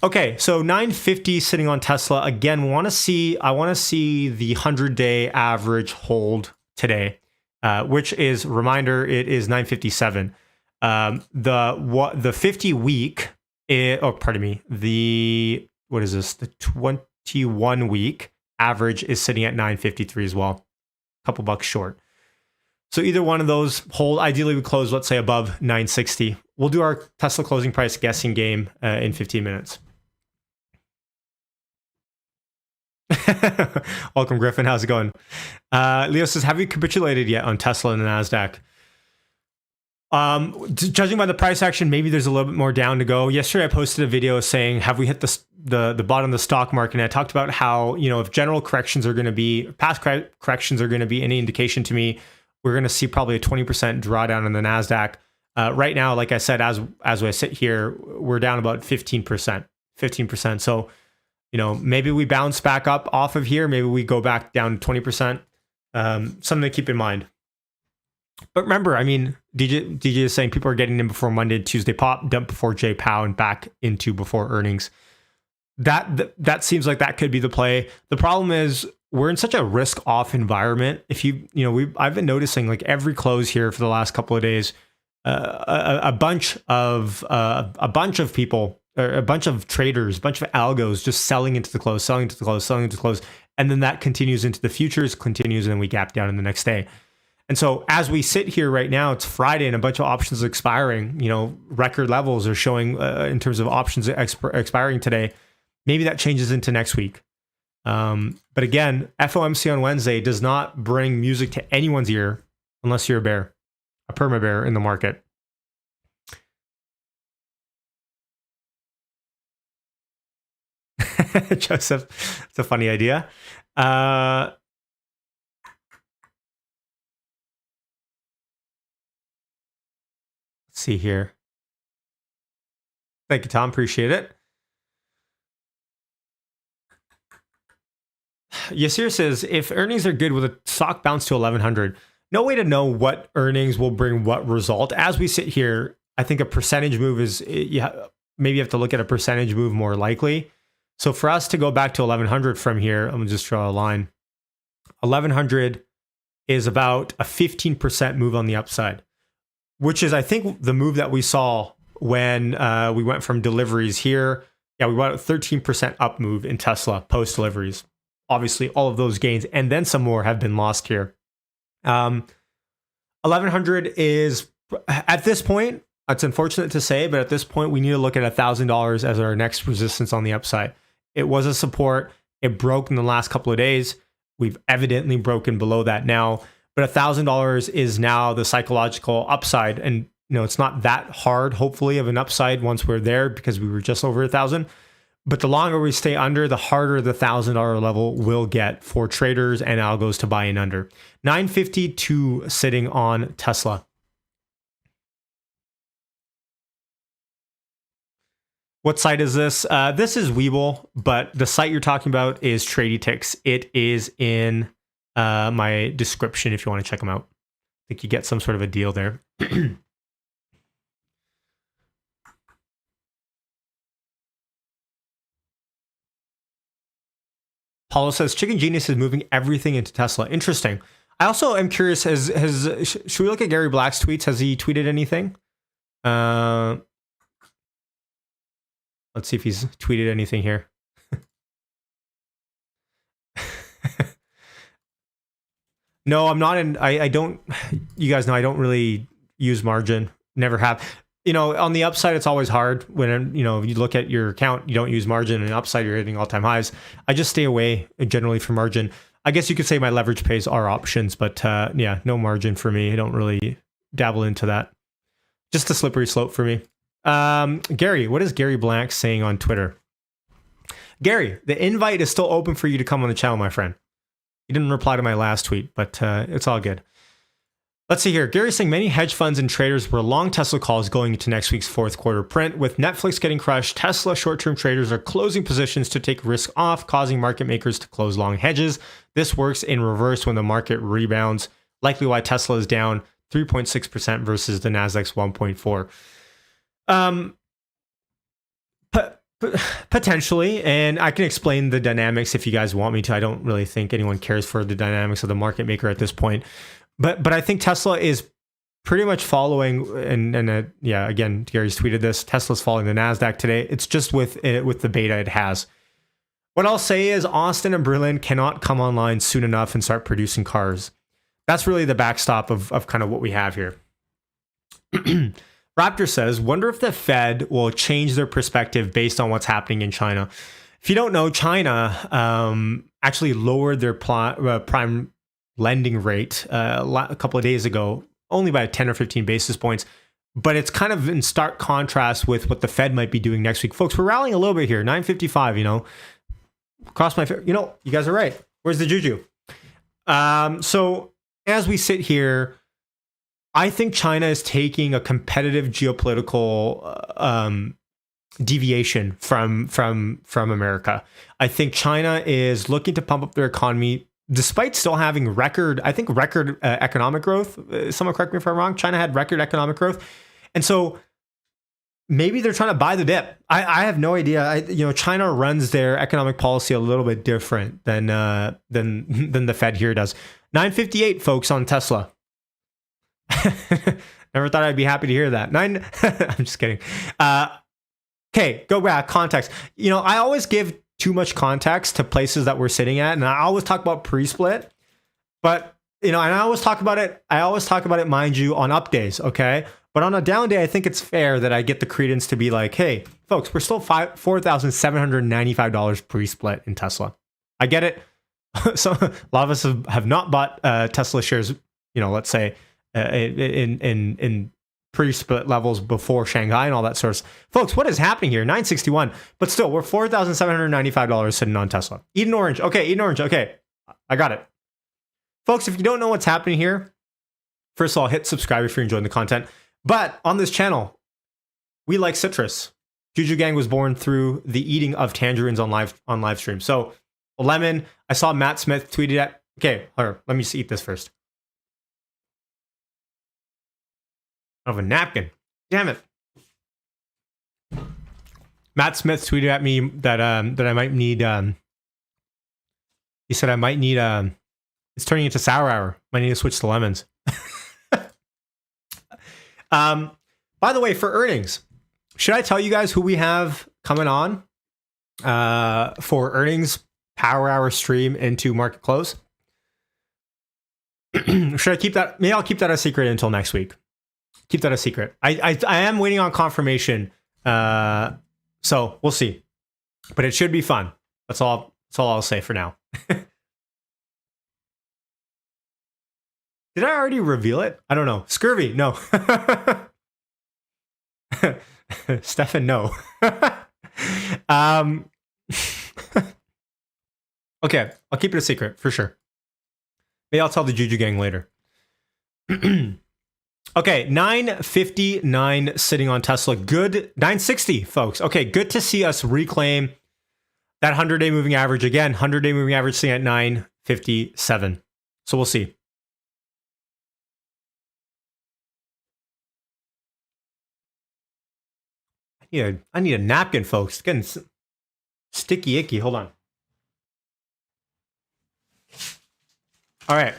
Speaker 1: Okay, so 950 sitting on Tesla. Again, I want to see the 100-day average hold today. Which is, reminder, it is 957. The 50 week, the 21 week average is sitting at 953 as well, a couple bucks short. So either one of those hold. Ideally, we close, let's say, above 960. We'll do our Tesla closing price guessing game in 15 minutes. Welcome, Griffin. How's it going? Leo says, have you capitulated yet on Tesla and the NASDAQ? Judging by the price action, maybe there's a little bit more down to go. Yesterday, I posted a video saying, have we hit the bottom of the stock market? And I talked about how, if general corrections are going to be, past corrections are going to be any indication to me, we're going to see probably a 20% drawdown in the NASDAQ. Right now, like I said, as I sit here, we're down about 15%. So, maybe we bounce back up off of here. Maybe we go back down 20%. Something to keep in mind. But remember, DJ is saying people are getting in before Monday, Tuesday pop, dump before J Pow, and back into before earnings. That seems like that could be the play. The problem is we're in such a risk-off environment. I've been noticing like every close here for the last couple of days, a bunch of people, or a bunch of traders, a bunch of algos just selling into the close, and then that continues into the futures, and then we gap down in the next day. And so as we sit here right now, it's Friday and a bunch of options expiring. Record levels are showing in terms of options expiring today. Maybe that changes into next week. But again, FOMC on Wednesday does not bring music to anyone's ear unless you're a bear, a perma bear in the market. Joseph, it's a funny idea. Let's see here. Thank you, Tom. Appreciate it. Yasir says, if earnings are good, will the stock bounce to 1100? No way to know what earnings will bring what result. As we sit here, I think a percentage move is, maybe you have to look at a percentage move more likely. So for us to go back to 1100 from here, I'm going to just draw a line. 1100 is about a 15% move on the upside, which is, I think, the move that we saw when we went from deliveries here. Yeah, we went a 13% up move in Tesla post deliveries. Obviously, all of those gains and then some more have been lost here. 1100 is, at this point, it's unfortunate to say, but at this point, we need to look at $1,000 as our next resistance on the upside. It was a support. It broke in the last couple of days. We've evidently broken below that now, but $1,000 is now the psychological upside. And it's not that hard, hopefully, of an upside once we're there, because we were just over 1,000. But the longer we stay under, the harder the $1,000 level will get for traders and algos to buy in under. 952 sitting on Tesla. What site is this? This is Webull, but the site you're talking about is TradyTix. It is in my description if you want to check them out. I think you get some sort of a deal there. Paulo says, Chicken Genius is moving everything into Tesla. Interesting. I also am curious, should we look at Gary Black's tweets? Has he tweeted anything? Let's see if he's tweeted anything here. No, I'm not in. I don't. You guys know I don't really use margin. Never have. On the upside, it's always hard when, you look at your account, you don't use margin, and upside, you're hitting all-time highs. I just stay away generally from margin. I guess you could say my leverage pays are options, but yeah, no margin for me. I don't really dabble into that. Just a slippery slope for me. Gary, what is Gary Black saying on Twitter? Gary, the invite is still open for you to come on the channel, my friend. You didn't reply to my last tweet, but it's all good. Let's see here. Gary's saying many hedge funds and traders were long Tesla calls going into next week's fourth quarter print. With Netflix getting crushed, Tesla short-term traders are closing positions to take risk off, causing market makers to close long hedges. This works in reverse when the market rebounds, likely why Tesla is down 3.6% versus the Nasdaq's 1.4%. Potentially, and I can explain the dynamics if you guys want me to. I don't really think anyone cares for the dynamics of the market maker at this point. But I think Tesla is pretty much following, and yeah, again, Gary's tweeted this, Tesla's following the NASDAQ today. It's just with the beta it has. What I'll say is Austin and Berlin cannot come online soon enough and start producing cars. That's really the backstop of kind of what we have here. Raptor says, wonder if the Fed will change their perspective based on what's happening in China. If you don't know, China actually lowered their prime lending rate a couple of days ago, only by 10 or 15 basis points. But it's kind of in stark contrast with what the Fed might be doing next week. Folks, we're rallying a little bit here. 955, cross my, you guys are right. Where's the juju? So as we sit here, I think China is taking a competitive geopolitical deviation from America. I think China is looking to pump up their economy despite still having record economic growth. Someone correct me if I'm wrong. China had record economic growth. And so maybe they're trying to buy the dip. I have no idea. China runs their economic policy a little bit different than the Fed here does. 958 folks on Tesla. Never thought I'd be happy to hear that. I'm just kidding. Okay, go back. Context. I always give too much context to places that we're sitting at, and I always talk about pre-split, but and I always talk about it, mind you, on up days, okay? But on a down day, I think it's fair that I get the credence to be like, hey, folks, we're still $4,795 pre-split in Tesla. I get it. So a lot of us have not bought Tesla shares, let's say in pre-split levels before Shanghai and all that sort of stuff. Folks, what is happening here? 961, but still, we're $4,795 sitting on Tesla. Eden Orange. Okay, Eden Orange. Okay, I got it. Folks, if you don't know what's happening here, first of all, hit subscribe if you're enjoying the content. But on this channel, we like citrus. Juju Gang was born through the eating of tangerines on live stream. So, a lemon. I saw Matt Smith tweeted at. Okay, hold on, let me just eat this first. I have a napkin. Damn it. Matt Smith tweeted at me that that I might need. He said I might need. It's turning into sour hour. Might need to switch to lemons. By the way, for earnings, should I tell you guys who we have coming on for earnings power hour stream into market close? Should I keep that? Maybe I'll keep that a secret until next week. Keep that a secret. I am waiting on confirmation. So we'll see. But it should be fun. That's all I'll say for now. Did I already reveal it? I don't know. Scurvy, no. Stefan, no. Okay, I'll keep it a secret for sure. Maybe I'll tell the Juju Gang later. Okay, 959 sitting on Tesla. Good. 960, folks. Okay, good to see us reclaim that 100-day moving average again. 100-day moving average sitting at 957. So we'll see. I need a napkin, folks. It's getting sticky icky. Hold on. All right.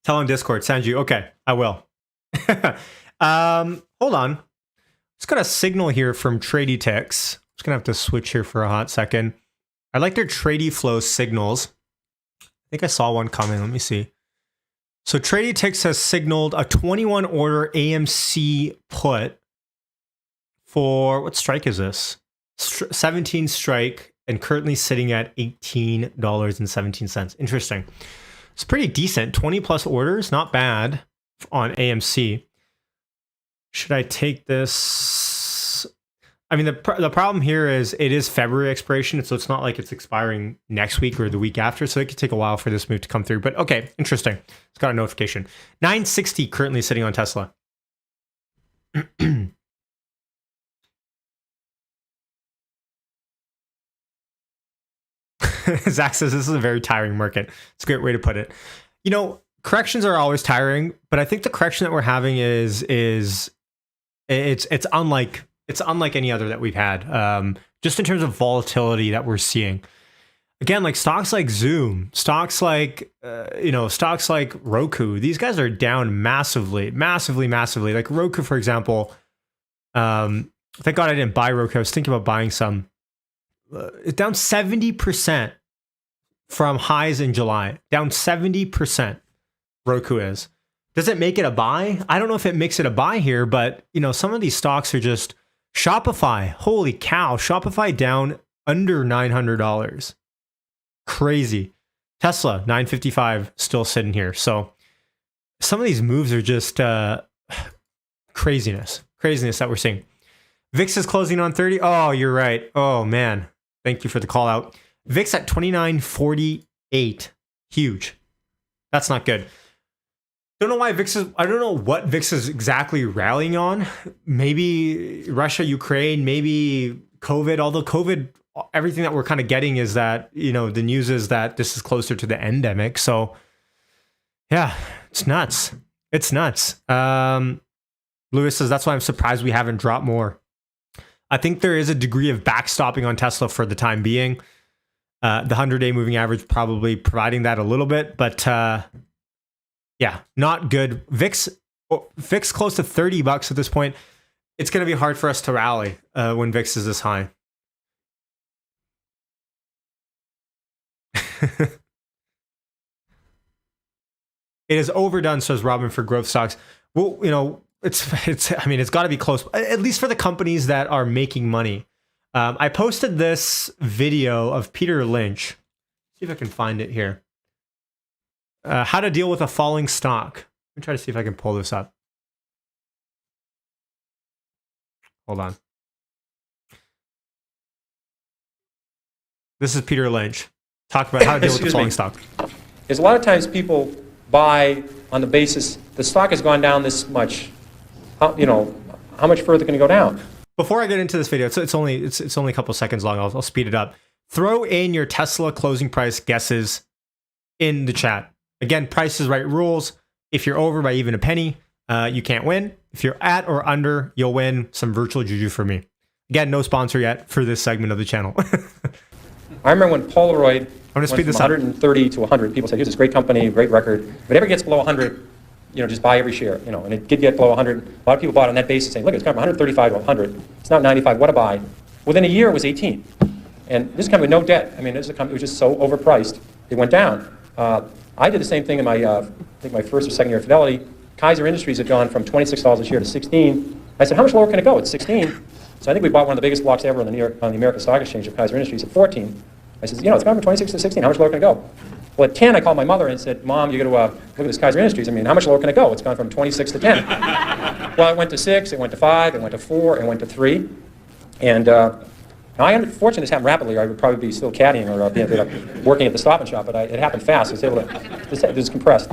Speaker 1: Tell on Discord, Sanju. Okay, I will. Hold on. Just got a signal here from Tradie Ticks. Just gonna have to switch here for a hot second. I like their Tradie Flow signals. I think I saw one coming. Let me see. So Tradie Ticks has signaled a 21 order AMC put for what strike is this? 17 strike and currently sitting at $18.17. Interesting. It's pretty decent. 20 plus orders, not bad on AMC. Should I take this? I mean, the problem here is it is February expiration, so it's not like it's expiring next week or the week after, so it could take a while for this move to come through. But okay, interesting. It's got a notification. 960 currently sitting on Tesla. Zach says this is a very tiring market. It's a great way to put it. You know, corrections are always tiring, but I think the correction that we're having is it's unlike any other that we've had. Just in terms of volatility that we're seeing. Again, like stocks like Zoom, stocks like Roku. These guys are down massively. Like Roku, for example. Thank God I didn't buy Roku. I was thinking about buying some. It's down 70% from highs in July. Down 70%. Roku is. Does it make it a buy? I don't know if it makes it a buy here, but you know, some of these stocks are just Shopify. Holy cow! Shopify down under $900. Crazy. Tesla 955 still sitting here. So some of these moves are just craziness that we're seeing. VIX is closing on 30. Oh, you're right. Oh man. Thank you for the call out. VIX at 29.48. Huge. That's not good. Don't know why VIX is. I don't know what VIX is exactly rallying on. Maybe Russia, Ukraine, maybe COVID. Although COVID, everything that we're kind of getting is that, you know, the news is that this is closer to the endemic. So yeah, it's nuts. It's nuts. Lewis says that's why I'm surprised we haven't dropped more. I think there is a degree of backstopping on Tesla for the time being. The 100-day moving average probably providing that a little bit, but yeah, not good. VIX close to $30 at this point. It's going to be hard for us to rally when VIX is this high. It is overdone, says Robin, for growth stocks. Well, you know, it's got to be close, at least for the companies that are making money. I posted this video of Peter Lynch. See if I can find it here. How to deal with a falling stock. Let me try to see if I can pull this up. Hold on. This is Peter Lynch. Talk about how to deal with the falling stock.
Speaker 8: Is a lot of times people buy on the basis the stock has gone down this much. How much further can it go down?
Speaker 1: Before I get into this video, it's only a couple seconds long. I'll speed it up. Throw in your Tesla closing price guesses in the chat. Again, Price is Right rules. If you're over by even a penny, you can't win. If you're at or under, you'll win some virtual juju for me. Again, no sponsor yet for this segment of the channel.
Speaker 8: I remember when Polaroid
Speaker 1: I'm gonna speed
Speaker 8: went
Speaker 1: this
Speaker 8: from
Speaker 1: up.
Speaker 8: 130 to 100. People said, here's this great company, great record. If it ever gets below 100, just buy every share. And it did get below 100. A lot of people bought on that basis saying, look, it's gone from 135 to 100. It's now 95. What a buy. Within a year, it was 18. And this company with no debt. I mean, this is a company that was just so overpriced. It went down. I did the same thing in my, I think my first or second year at Fidelity. Kaiser Industries had gone from $26 a share to 16. I said, how much lower can it go? It's 16. So I think we bought one of the biggest blocks ever on the American Stock Exchange of Kaiser Industries at 14. I said, it's gone from 26 to 16. How much lower can it go? Well, at 10, I called my mother and said, Mom, you got to look at this Kaiser Industries. I mean, how much lower can it go? It's gone from 26 to 10. Well, it went to 6, it went to 5, it went to 4, it went to 3. And now, unfortunately, this happened rapidly, or I would probably be still caddying or be working at the Stop and Shop, but it happened fast. I was able to, it was compressed.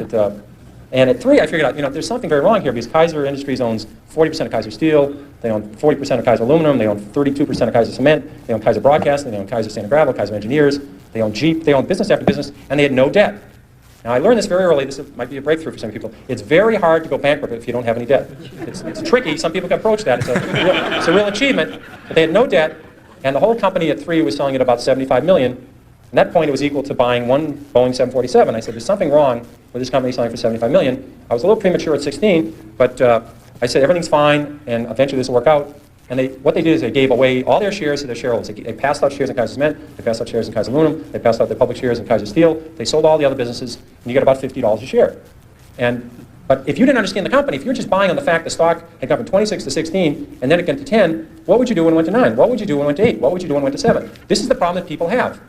Speaker 8: And at 3, I figured out, there's something very wrong here because Kaiser Industries owns 40% of Kaiser Steel, they own 40% of Kaiser Aluminum, they own 32% of Kaiser Cement, they own Kaiser Broadcasting, they own Kaiser Sand and Gravel, Kaiser Engineers, they own Jeep, they own business after business, and they had no debt. Now, I learned this very early. This might be a breakthrough for some people. It's very hard to go bankrupt if you don't have any debt. It's tricky. Some people can approach that. It's a real achievement. But they had no debt, and the whole company at 3 was selling at about $75 million. At that point, it was equal to buying one Boeing 747. I said, there's something wrong with this company selling for $75 million. I was a little premature at 16, but I said, everything's fine, and eventually this will work out. And what they did is they gave away all their shares to their shareholders. They passed out shares in Kaiser Cement, they passed out shares in Kaiser Aluminum, they passed out their public shares in Kaiser Steel, they sold all the other businesses, and you get about $50 a share. But if you didn't understand the company, if you're just buying on the fact the stock had gone from 26 to 16, and then it went to 10, what would you do when it went to 9? What would you do when it went to 8? What would you do when it went to 7? This is the problem that people have,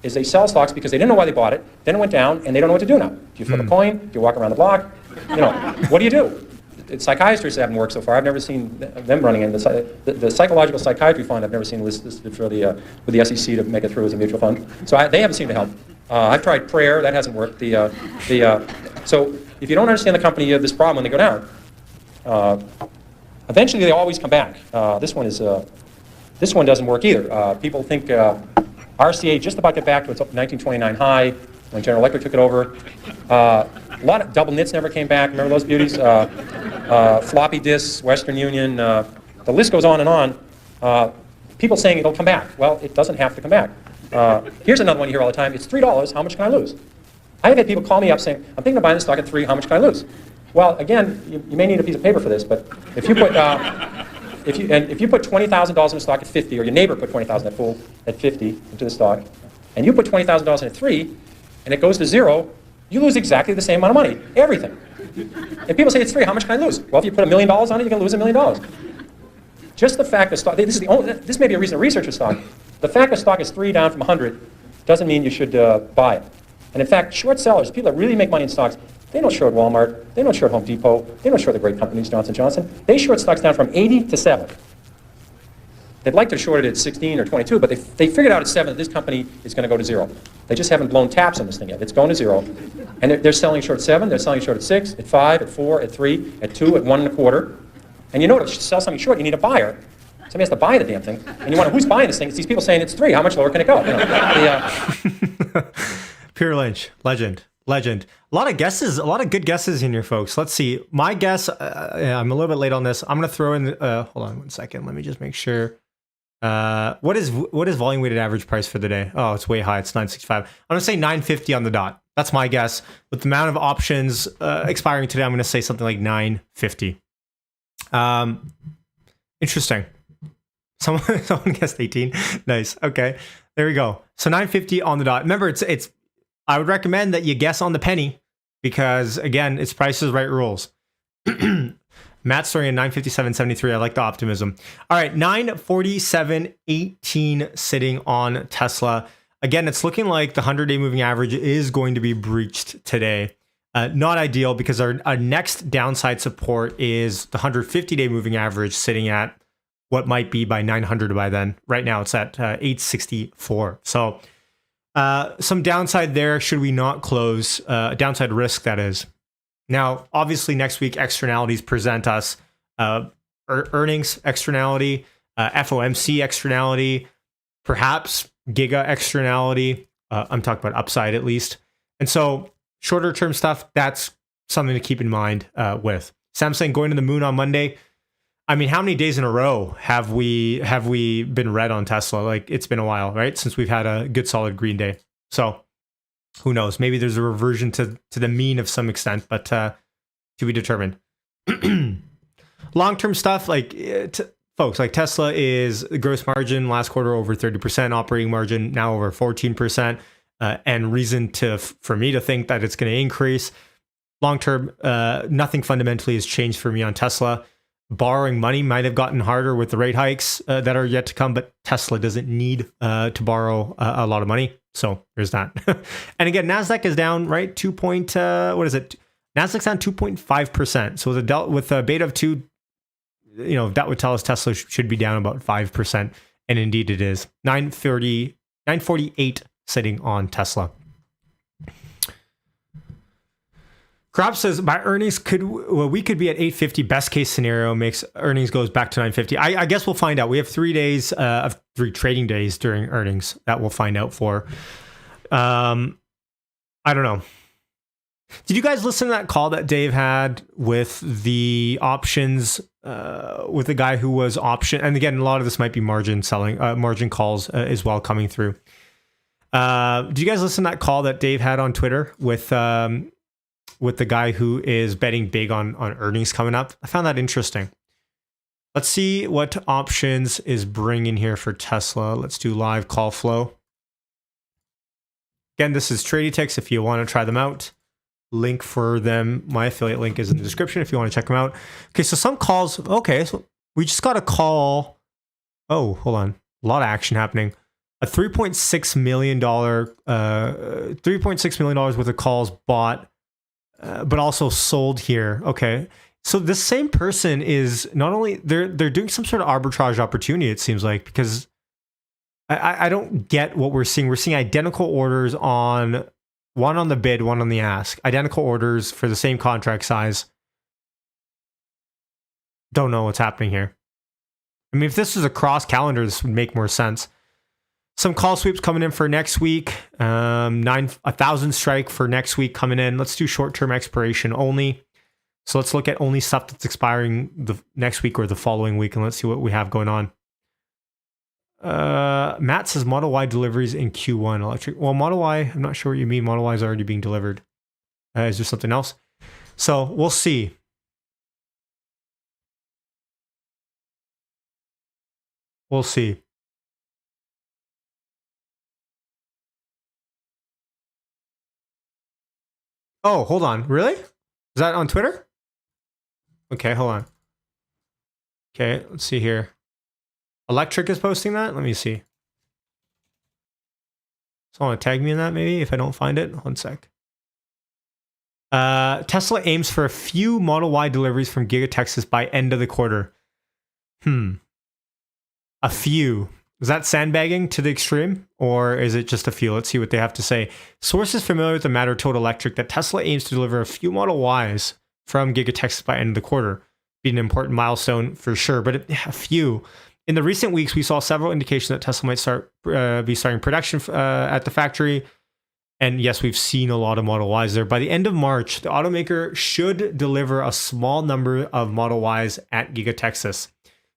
Speaker 8: is they sell stocks because they didn't know why they bought it, then it went down, and they don't know what to do now. Do you flip a coin? Do you walk around the block? What do you do? Psychiatrists haven't worked so far. I've never seen them running in. The psychological psychiatry fund I've never seen listed for with the SEC to make it through as a mutual fund. So they haven't seemed to help. I've tried prayer. That hasn't worked. So if you don't understand the company, you have this problem when they go down. Eventually, they always come back. This one doesn't work either. People think RCA just about got back to its 1929 high when General Electric took it over. A lot of double knits never came back. Remember those beauties? Floppy disks, Western Union. The list goes on and on. People saying it'll come back. Well, it doesn't have to come back. Here's another one you hear all the time. It's $3. How much can I lose? I have had people call me up saying, I'm thinking of buying the stock at 3. How much can I lose? Well, again, you may need a piece of paper for this, but if you put if you put $20,000 in a stock at 50, or your neighbor put $20,000 at 50 into the stock, and you put $20,000 in at 3, and it goes to 0, you lose exactly the same amount of money, everything. And people say it's 3, how much can I lose? Well, if you put $1 million on it, you can lose $1 million. Just the fact that stock, this may be a reason to research a stock. The fact that stock is 3 down from 100 doesn't mean you should buy it. And in fact, short sellers, people that really make money in stocks, they don't short Walmart, they don't short Home Depot, they don't short the great companies, Johnson & Johnson. They short stocks down from 80 to 7. They'd like to short it at 16 or 22, but they figured out at 7 that this company is going to go to 0. They just haven't blown taps on this thing yet. It's going to 0. And they're selling short 7, they're selling short at 6, at 5, at 4, at 3, at 2, at 1 1/4. And you know to sell something short, you need a buyer. Somebody has to buy the damn thing. And you wonder, who's buying this thing? It's these people saying it's 3. How much lower can it go?
Speaker 1: Pure Lynch, legend. A lot of guesses, a lot of good guesses in here, folks. Let's see. My guess, I'm a little bit late on this. I'm going to throw in, hold on 1 second. Let me just make sure. What is volume weighted average price for the day? Oh, it's way high. It's 965. I'm going to say 950 on the dot. That's my guess. With the amount of options expiring today, I'm going to say something like 950. Interesting. Someone guessed 18. Nice. Okay. There we go. So 950 on the dot. Remember, it's I would recommend that you guess on the penny because again, it's Price is Right rules. Matt's throwing in 957.73. I like the optimism. All right, 947.18 sitting on Tesla. Again, it's looking like the 100-day moving average is going to be breached today. Not ideal because our next downside support is the 150-day moving average sitting at what might be by 900 by then. Right now it's at 864. So some downside there should we not close, downside risk that is. Now, obviously next week externalities present us earnings externality, FOMC externality, perhaps Giga externality. I'm talking about upside at least. And so shorter term stuff, that's something to keep in mind with. Samsung going to the moon on Monday. I mean, how many days in a row have we been red on Tesla? Like, it's been a while, right? Since we've had a good solid green day. So who knows? Maybe there's a reversion to the mean of some extent, but to be determined. Long-term stuff, like folks, like Tesla is gross margin last quarter over 30%, operating margin now over 14%, and reason for me to think that it's going to increase. Long-term, nothing fundamentally has changed for me on Tesla. Borrowing money might have gotten harder with the rate hikes that are yet to come, but Tesla doesn't need to borrow a lot of money. So there's that. And again, NASDAQ is down, right? What is it? NASDAQ's down 2.5%. So with a beta of 2, that would tell us Tesla should be down about 5%. And indeed it is. 948 sitting on Tesla. Crop says my earnings we could be at 850. Best case scenario makes earnings goes back to 950. I guess we'll find out. We have 3 days of 3 trading days during earnings that we'll find out for. I don't know. Did you guys listen to that call that Dave had with the options with the guy who was option? And again, a lot of this might be margin selling, margin calls as well coming through. Did you guys listen to that call that Dave had on Twitter with the guy who is betting big on earnings coming up? I found that interesting. Let's see what options is bringing here for Tesla. Let's do live call flow. Again, this is TradyTix if you want to try them out. Link for them, my affiliate link is in the description if you want to check them out. Okay, so some calls. Okay, so we just got a call. Oh, hold on. A lot of action happening. A $3.6 million worth of calls bought, but also sold here. Okay. So this same person is not only they're doing some sort of arbitrage opportunity, it seems like, because I don't get what we're seeing. We're seeing identical orders on one on the bid, one on the ask. Identical orders for the same contract size. Don't know what's happening here. I mean, if this was a cross calendar, this would make more sense. Some call sweeps coming in for next week. 1,000 strike for next week coming in. Let's do short-term expiration only. So let's look at only stuff that's expiring the next week or the following week, and let's see what we have going on. Matt says Model Y deliveries in Q1 electric. Well, Model Y, I'm not sure what you mean. Model Y is already being delivered. Is there something else? So we'll see. We'll see. Oh, hold on. Really? Is that on Twitter? Okay, hold on. Okay, let's see here. Electric is posting that? Let me see. Someone tag me in that maybe if I don't find it. 1 sec. Tesla aims for a few Model Y deliveries from Giga Texas by end of the quarter. A few. Is that sandbagging to the extreme, or is it just a few? Let's see what they have to say. Sources familiar with the matter told Electric that Tesla aims to deliver a few Model Ys from Giga Texas by end of the quarter. Be an important milestone for sure, but a few. In the recent weeks, we saw several indications that Tesla might be starting production at the factory. And yes, we've seen a lot of Model Ys there. By the end of March, the automaker should deliver a small number of Model Ys at Giga Texas.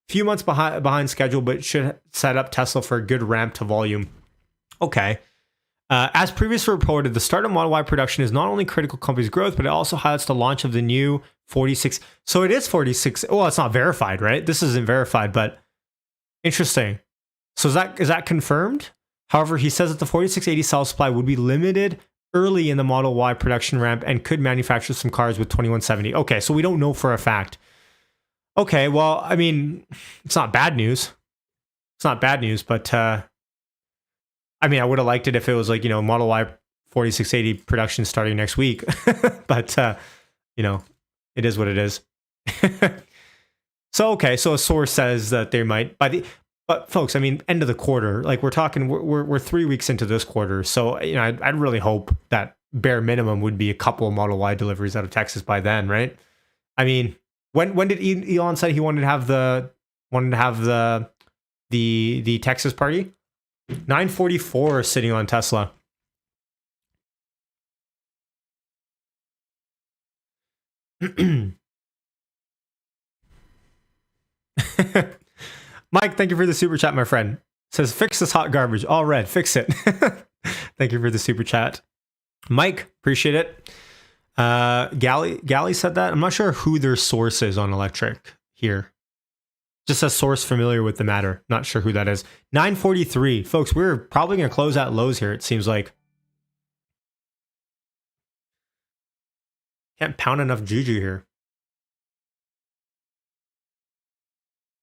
Speaker 1: Few months behind schedule, but should set up Tesla for a good ramp to volume. Okay. As previously reported, the start of Model Y production is not only critical to the company's growth, but it also highlights the launch of the new 46. So it is 46. Well, it's not verified, right? This isn't verified, but interesting. So is that confirmed? However, he says that the 4680 cell supply would be limited early in the Model Y production ramp and could manufacture some cars with 2170. Okay, so we don't know for a fact. Okay, well, I mean, it's not bad news. It's not bad news, but I mean, I would have liked it if it was like, Model Y 4680 production starting next week. But, it is what it is. So okay, so a source says that they might but folks, I mean, end of the quarter, like we're talking, we're 3 weeks into this quarter, so you know, I'd really hope that bare minimum would be a couple of Model Y deliveries out of Texas by then, right? I mean, when did Elon say he wanted to have the Texas party? 944 sitting on Tesla. Mike, thank you for the super chat, my friend. Says, fix this hot garbage. All red, fix it. Thank you for the super chat. Mike, appreciate it. Galley said that. I'm not sure who their source is on electric here. Just a source familiar with the matter. Not sure who that is. 943. Folks, we're probably going to close at lows here, it seems like. Can't pound enough juju here.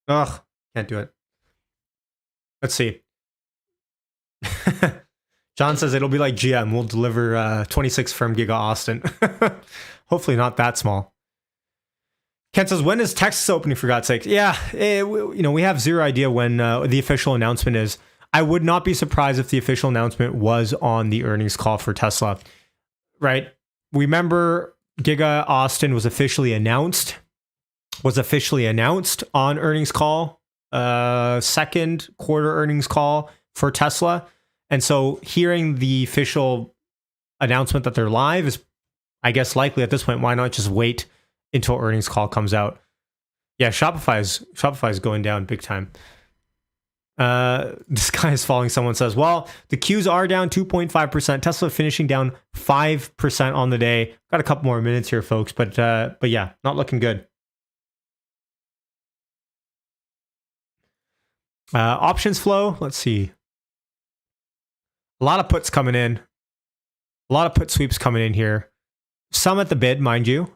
Speaker 1: Ugh, can't do it. Let's see. John says it'll be like GM. We'll deliver 26 from Giga Austin. Hopefully not that small. Ken says, when is Texas opening, for God's sake? Yeah, we have zero idea when the official announcement is. I would not be surprised if the official announcement was on the earnings call for Tesla. Right? Remember, Giga Austin was officially announced on earnings call, second quarter earnings call for Tesla. And so hearing the official announcement that they're live is, I guess, likely at this point. Why not just wait until earnings call comes out? Yeah, Shopify's going down big time. This guy is following. Someone says, well, the Qs are down 2.5%. Tesla finishing down 5% on the day. Got a couple more minutes here, folks, but yeah, not looking good. Options flow. Let's see. A lot of puts coming in. A lot of put sweeps coming in here. Some at the bid, mind you.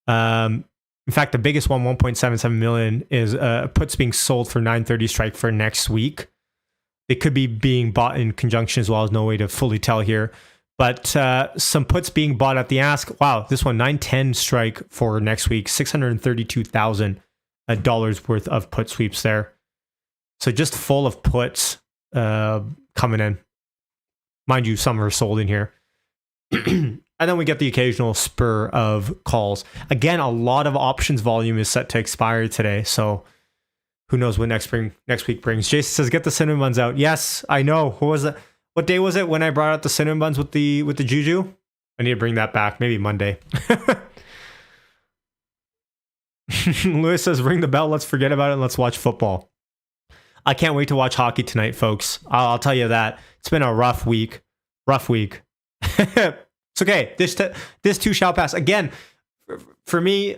Speaker 1: In fact, the biggest one, 1.77 million, is puts being sold for 930 strike for next week. They could be being bought in conjunction as well. There's no way to fully tell here. But some puts being bought at the ask. Wow, this one, 910 strike for next week. $632,000 worth of put sweeps there. So just full of puts coming in. Mind you, some are sold in here. And then we get the occasional spur of calls. Again, a lot of options volume is set to expire today. So who knows what next week brings. Jason says, get the cinnamon buns out. Yes, I know. What day was it when I brought out the cinnamon buns with the juju? I need to bring that back. Maybe Monday. Lewis says, ring the bell. Let's forget about it and let's watch football. I can't wait to watch hockey tonight, folks. I'll tell you that. It's been a rough week. It's okay. This too shall pass. Again, for me,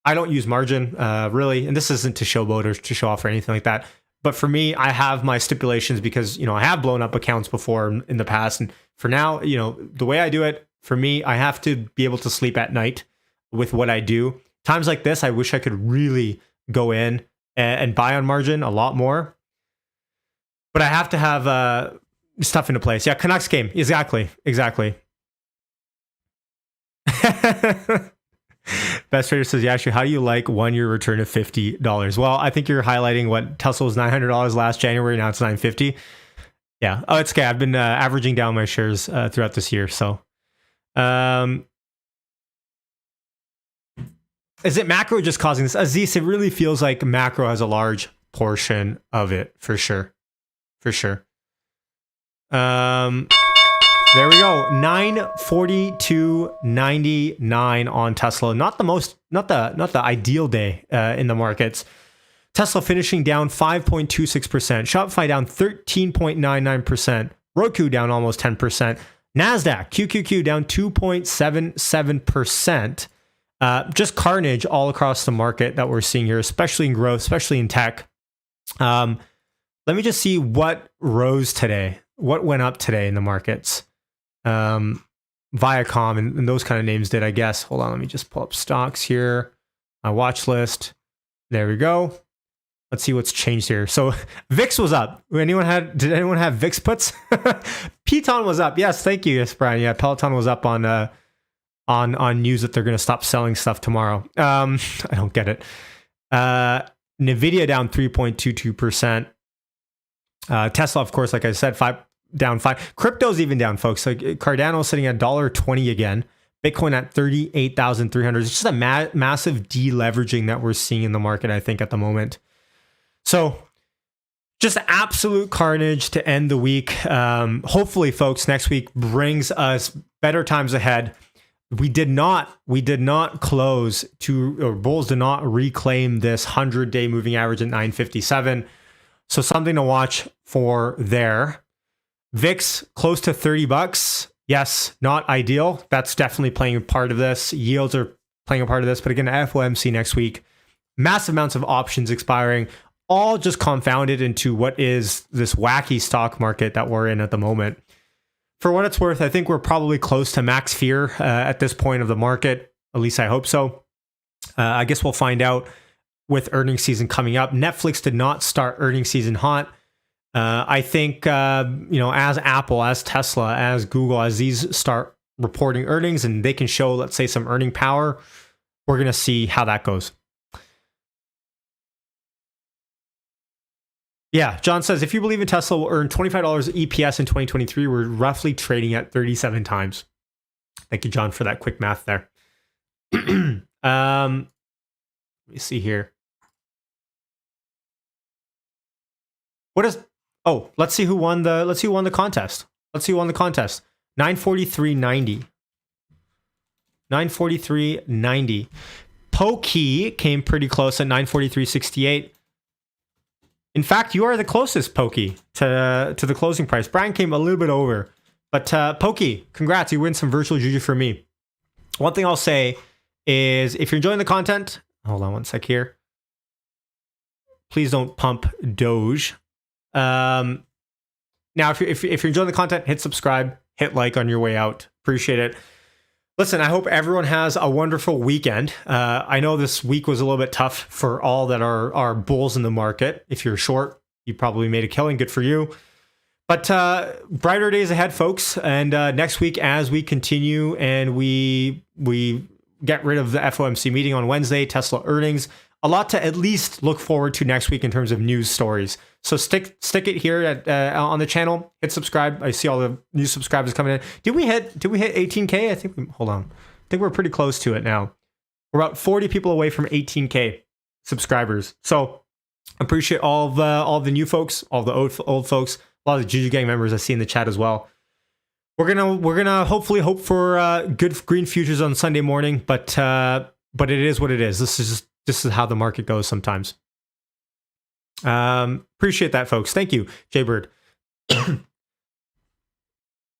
Speaker 1: I don't use margin, really. And this isn't to showboat or to show off or anything like that. But for me, I have my stipulations because, I have blown up accounts before in the past. And for now, the way I do it, for me, I have to be able to sleep at night with what I do. Times like this, I wish I could really go in and buy on margin a lot more. But I have to have stuff into place. Yeah, Canucks game. Exactly. Best Trader says, Yashu, how do you like 1 year return of $50? Well, I think you're highlighting what Tesla was $900 last January. Now it's $950. Yeah. Oh, it's okay. I've been averaging down my shares throughout this year. So, is it macro just causing this? Aziz, it really feels like macro has a large portion of it for sure. There we go. 942.99 on Tesla. Not the ideal day in the markets. Tesla finishing down 5.26%. Shopify down 13.99%. Roku down almost 10%. NASDAQ, QQQ down 2.77%. Just carnage all across the market that we're seeing here, especially in growth, especially in tech. Let me just see what rose today. What went up today in the markets? Viacom and those kind of names did, I guess. Hold on, let me just pull up stocks here. My watch list. There we go. Let's see what's changed here. So VIX was up. Did anyone have VIX puts? Peloton was up. Yes, thank you, yes, Brian. Yeah, Peloton was up on news that they're going to stop selling stuff tomorrow. I don't get it. Nvidia down 3.22%. Tesla, of course, like I said, down 5. Crypto's even down, folks. Like Cardano sitting at $1.20 again. Bitcoin at 38,300. It's just a massive deleveraging that we're seeing in the market, I think, at the moment. So just absolute carnage to end the week. Hopefully, folks, next week brings us better times ahead. We did not close to, or bulls did not reclaim this 100-day moving average at 957. So something to watch for there. VIX close to $30. Yes, not ideal. That's definitely playing a part of this. Yields are playing a part of this. But again, FOMC next week, massive amounts of options expiring, all just confounded into what is this wacky stock market that we're in at the moment. For what it's worth, I think we're probably close to max fear at this point of the market. At least I hope so. I guess we'll find out with earnings season coming up. Netflix did not start earnings season hot. I think, as Apple, as Tesla, as Google, as these start reporting earnings and they can show, let's say, some earning power, we're going to see how that goes. Yeah, John says, if you believe in Tesla will earn $25 EPS in 2023, we're roughly trading at 37 times. Thank you, John, for that quick math there. Let me see here. Let's see who won the contest. 943.90. 943.90. Pokey came pretty close at 943.68. In fact, you are the closest, Pokey, to the closing price. Brian came a little bit over. But Pokey, congrats. You win some virtual juju for me. One thing I'll say is if you're enjoying the content, hold on one sec here. Please don't pump Doge. Now, if you're enjoying the content, hit subscribe, hit like on your way out. Appreciate it. Listen, I hope everyone has a wonderful weekend. I know this week was a little bit tough for all that are bulls in the market. If you're short, you probably made a killing. Good for you. But brighter days ahead, folks. And next week, as we continue and we get rid of the FOMC meeting on Wednesday, Tesla earnings, a lot to at least look forward to next week in terms of news stories. So stick it here on the channel. Hit subscribe. I see all the new subscribers coming in. Did we hit 18K? Hold on. I think we're pretty close to it now. We're about 40 people away from 18K subscribers. So appreciate all the new folks, all the old folks, a lot of the Juju Gang members I see in the chat as well. We're gonna hopefully hope for good green futures on Sunday morning, but it is what it is. This is how the market goes sometimes. Appreciate that, folks. Thank you, Jaybird.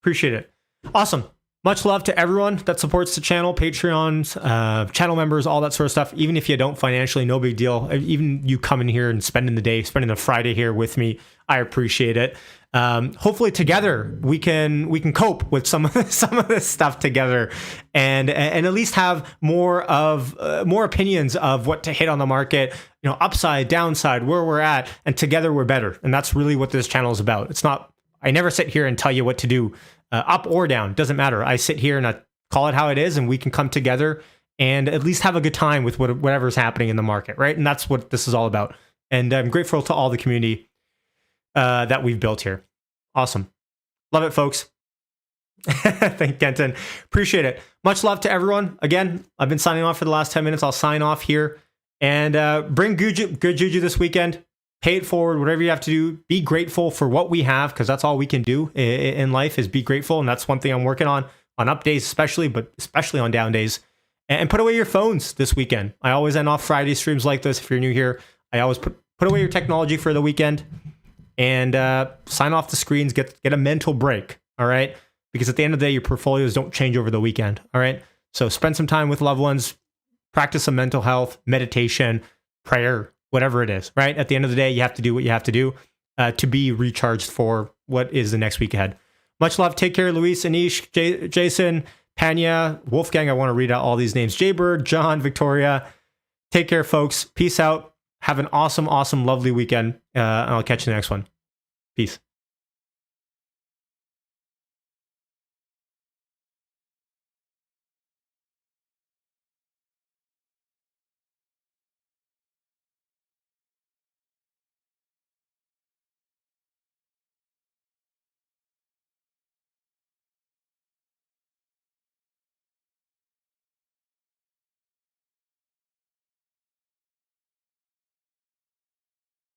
Speaker 1: Appreciate it. Awesome. Much love to everyone that supports the channel, Patreons, channel members, all that sort of stuff. Even if you don't financially, no big deal. Even you coming here and spending the Friday here with me, I appreciate it. Hopefully together we can cope with some of this stuff together, and at least have more opinions of what to hit on the market, upside, downside, where we're at, and together we're better. And that's really what this channel is about. It's not, I never sit here and tell you what to do, up or down, doesn't matter. I sit here and I call it how it is, and we can come together and at least have a good time with whatever's happening in the market, right? And that's what this is all about. And I'm grateful to all the community that we've built here. Awesome. Love it, folks. Thank Kenton. Appreciate it. Much love to everyone. Again, I've been signing off for the last 10 minutes. I'll sign off here and bring good juju this weekend. Pay it forward, whatever you have to do. Be grateful for what we have, because that's all we can do in life is be grateful. And that's one thing I'm working on up days especially, but especially on down days. And put away your phones this weekend. I always end off Friday streams like this. If you're new here, I always put away your technology for the weekend and sign off the screens, get a mental break, all right? Because at the end of the day, your portfolios don't change over the weekend, all right? So spend some time with loved ones, practice some mental health, meditation, prayer, whatever it is, right? At the end of the day, you have to do what you have to do to be recharged for what is the next week ahead. Much love. Take care, Luis, Anish, Jason, Panya, Wolfgang. I want to read out all these names. Jaybird, John, Victoria. Take care, folks. Peace out. Have an awesome, lovely weekend. And I'll catch you in the next one. Peace.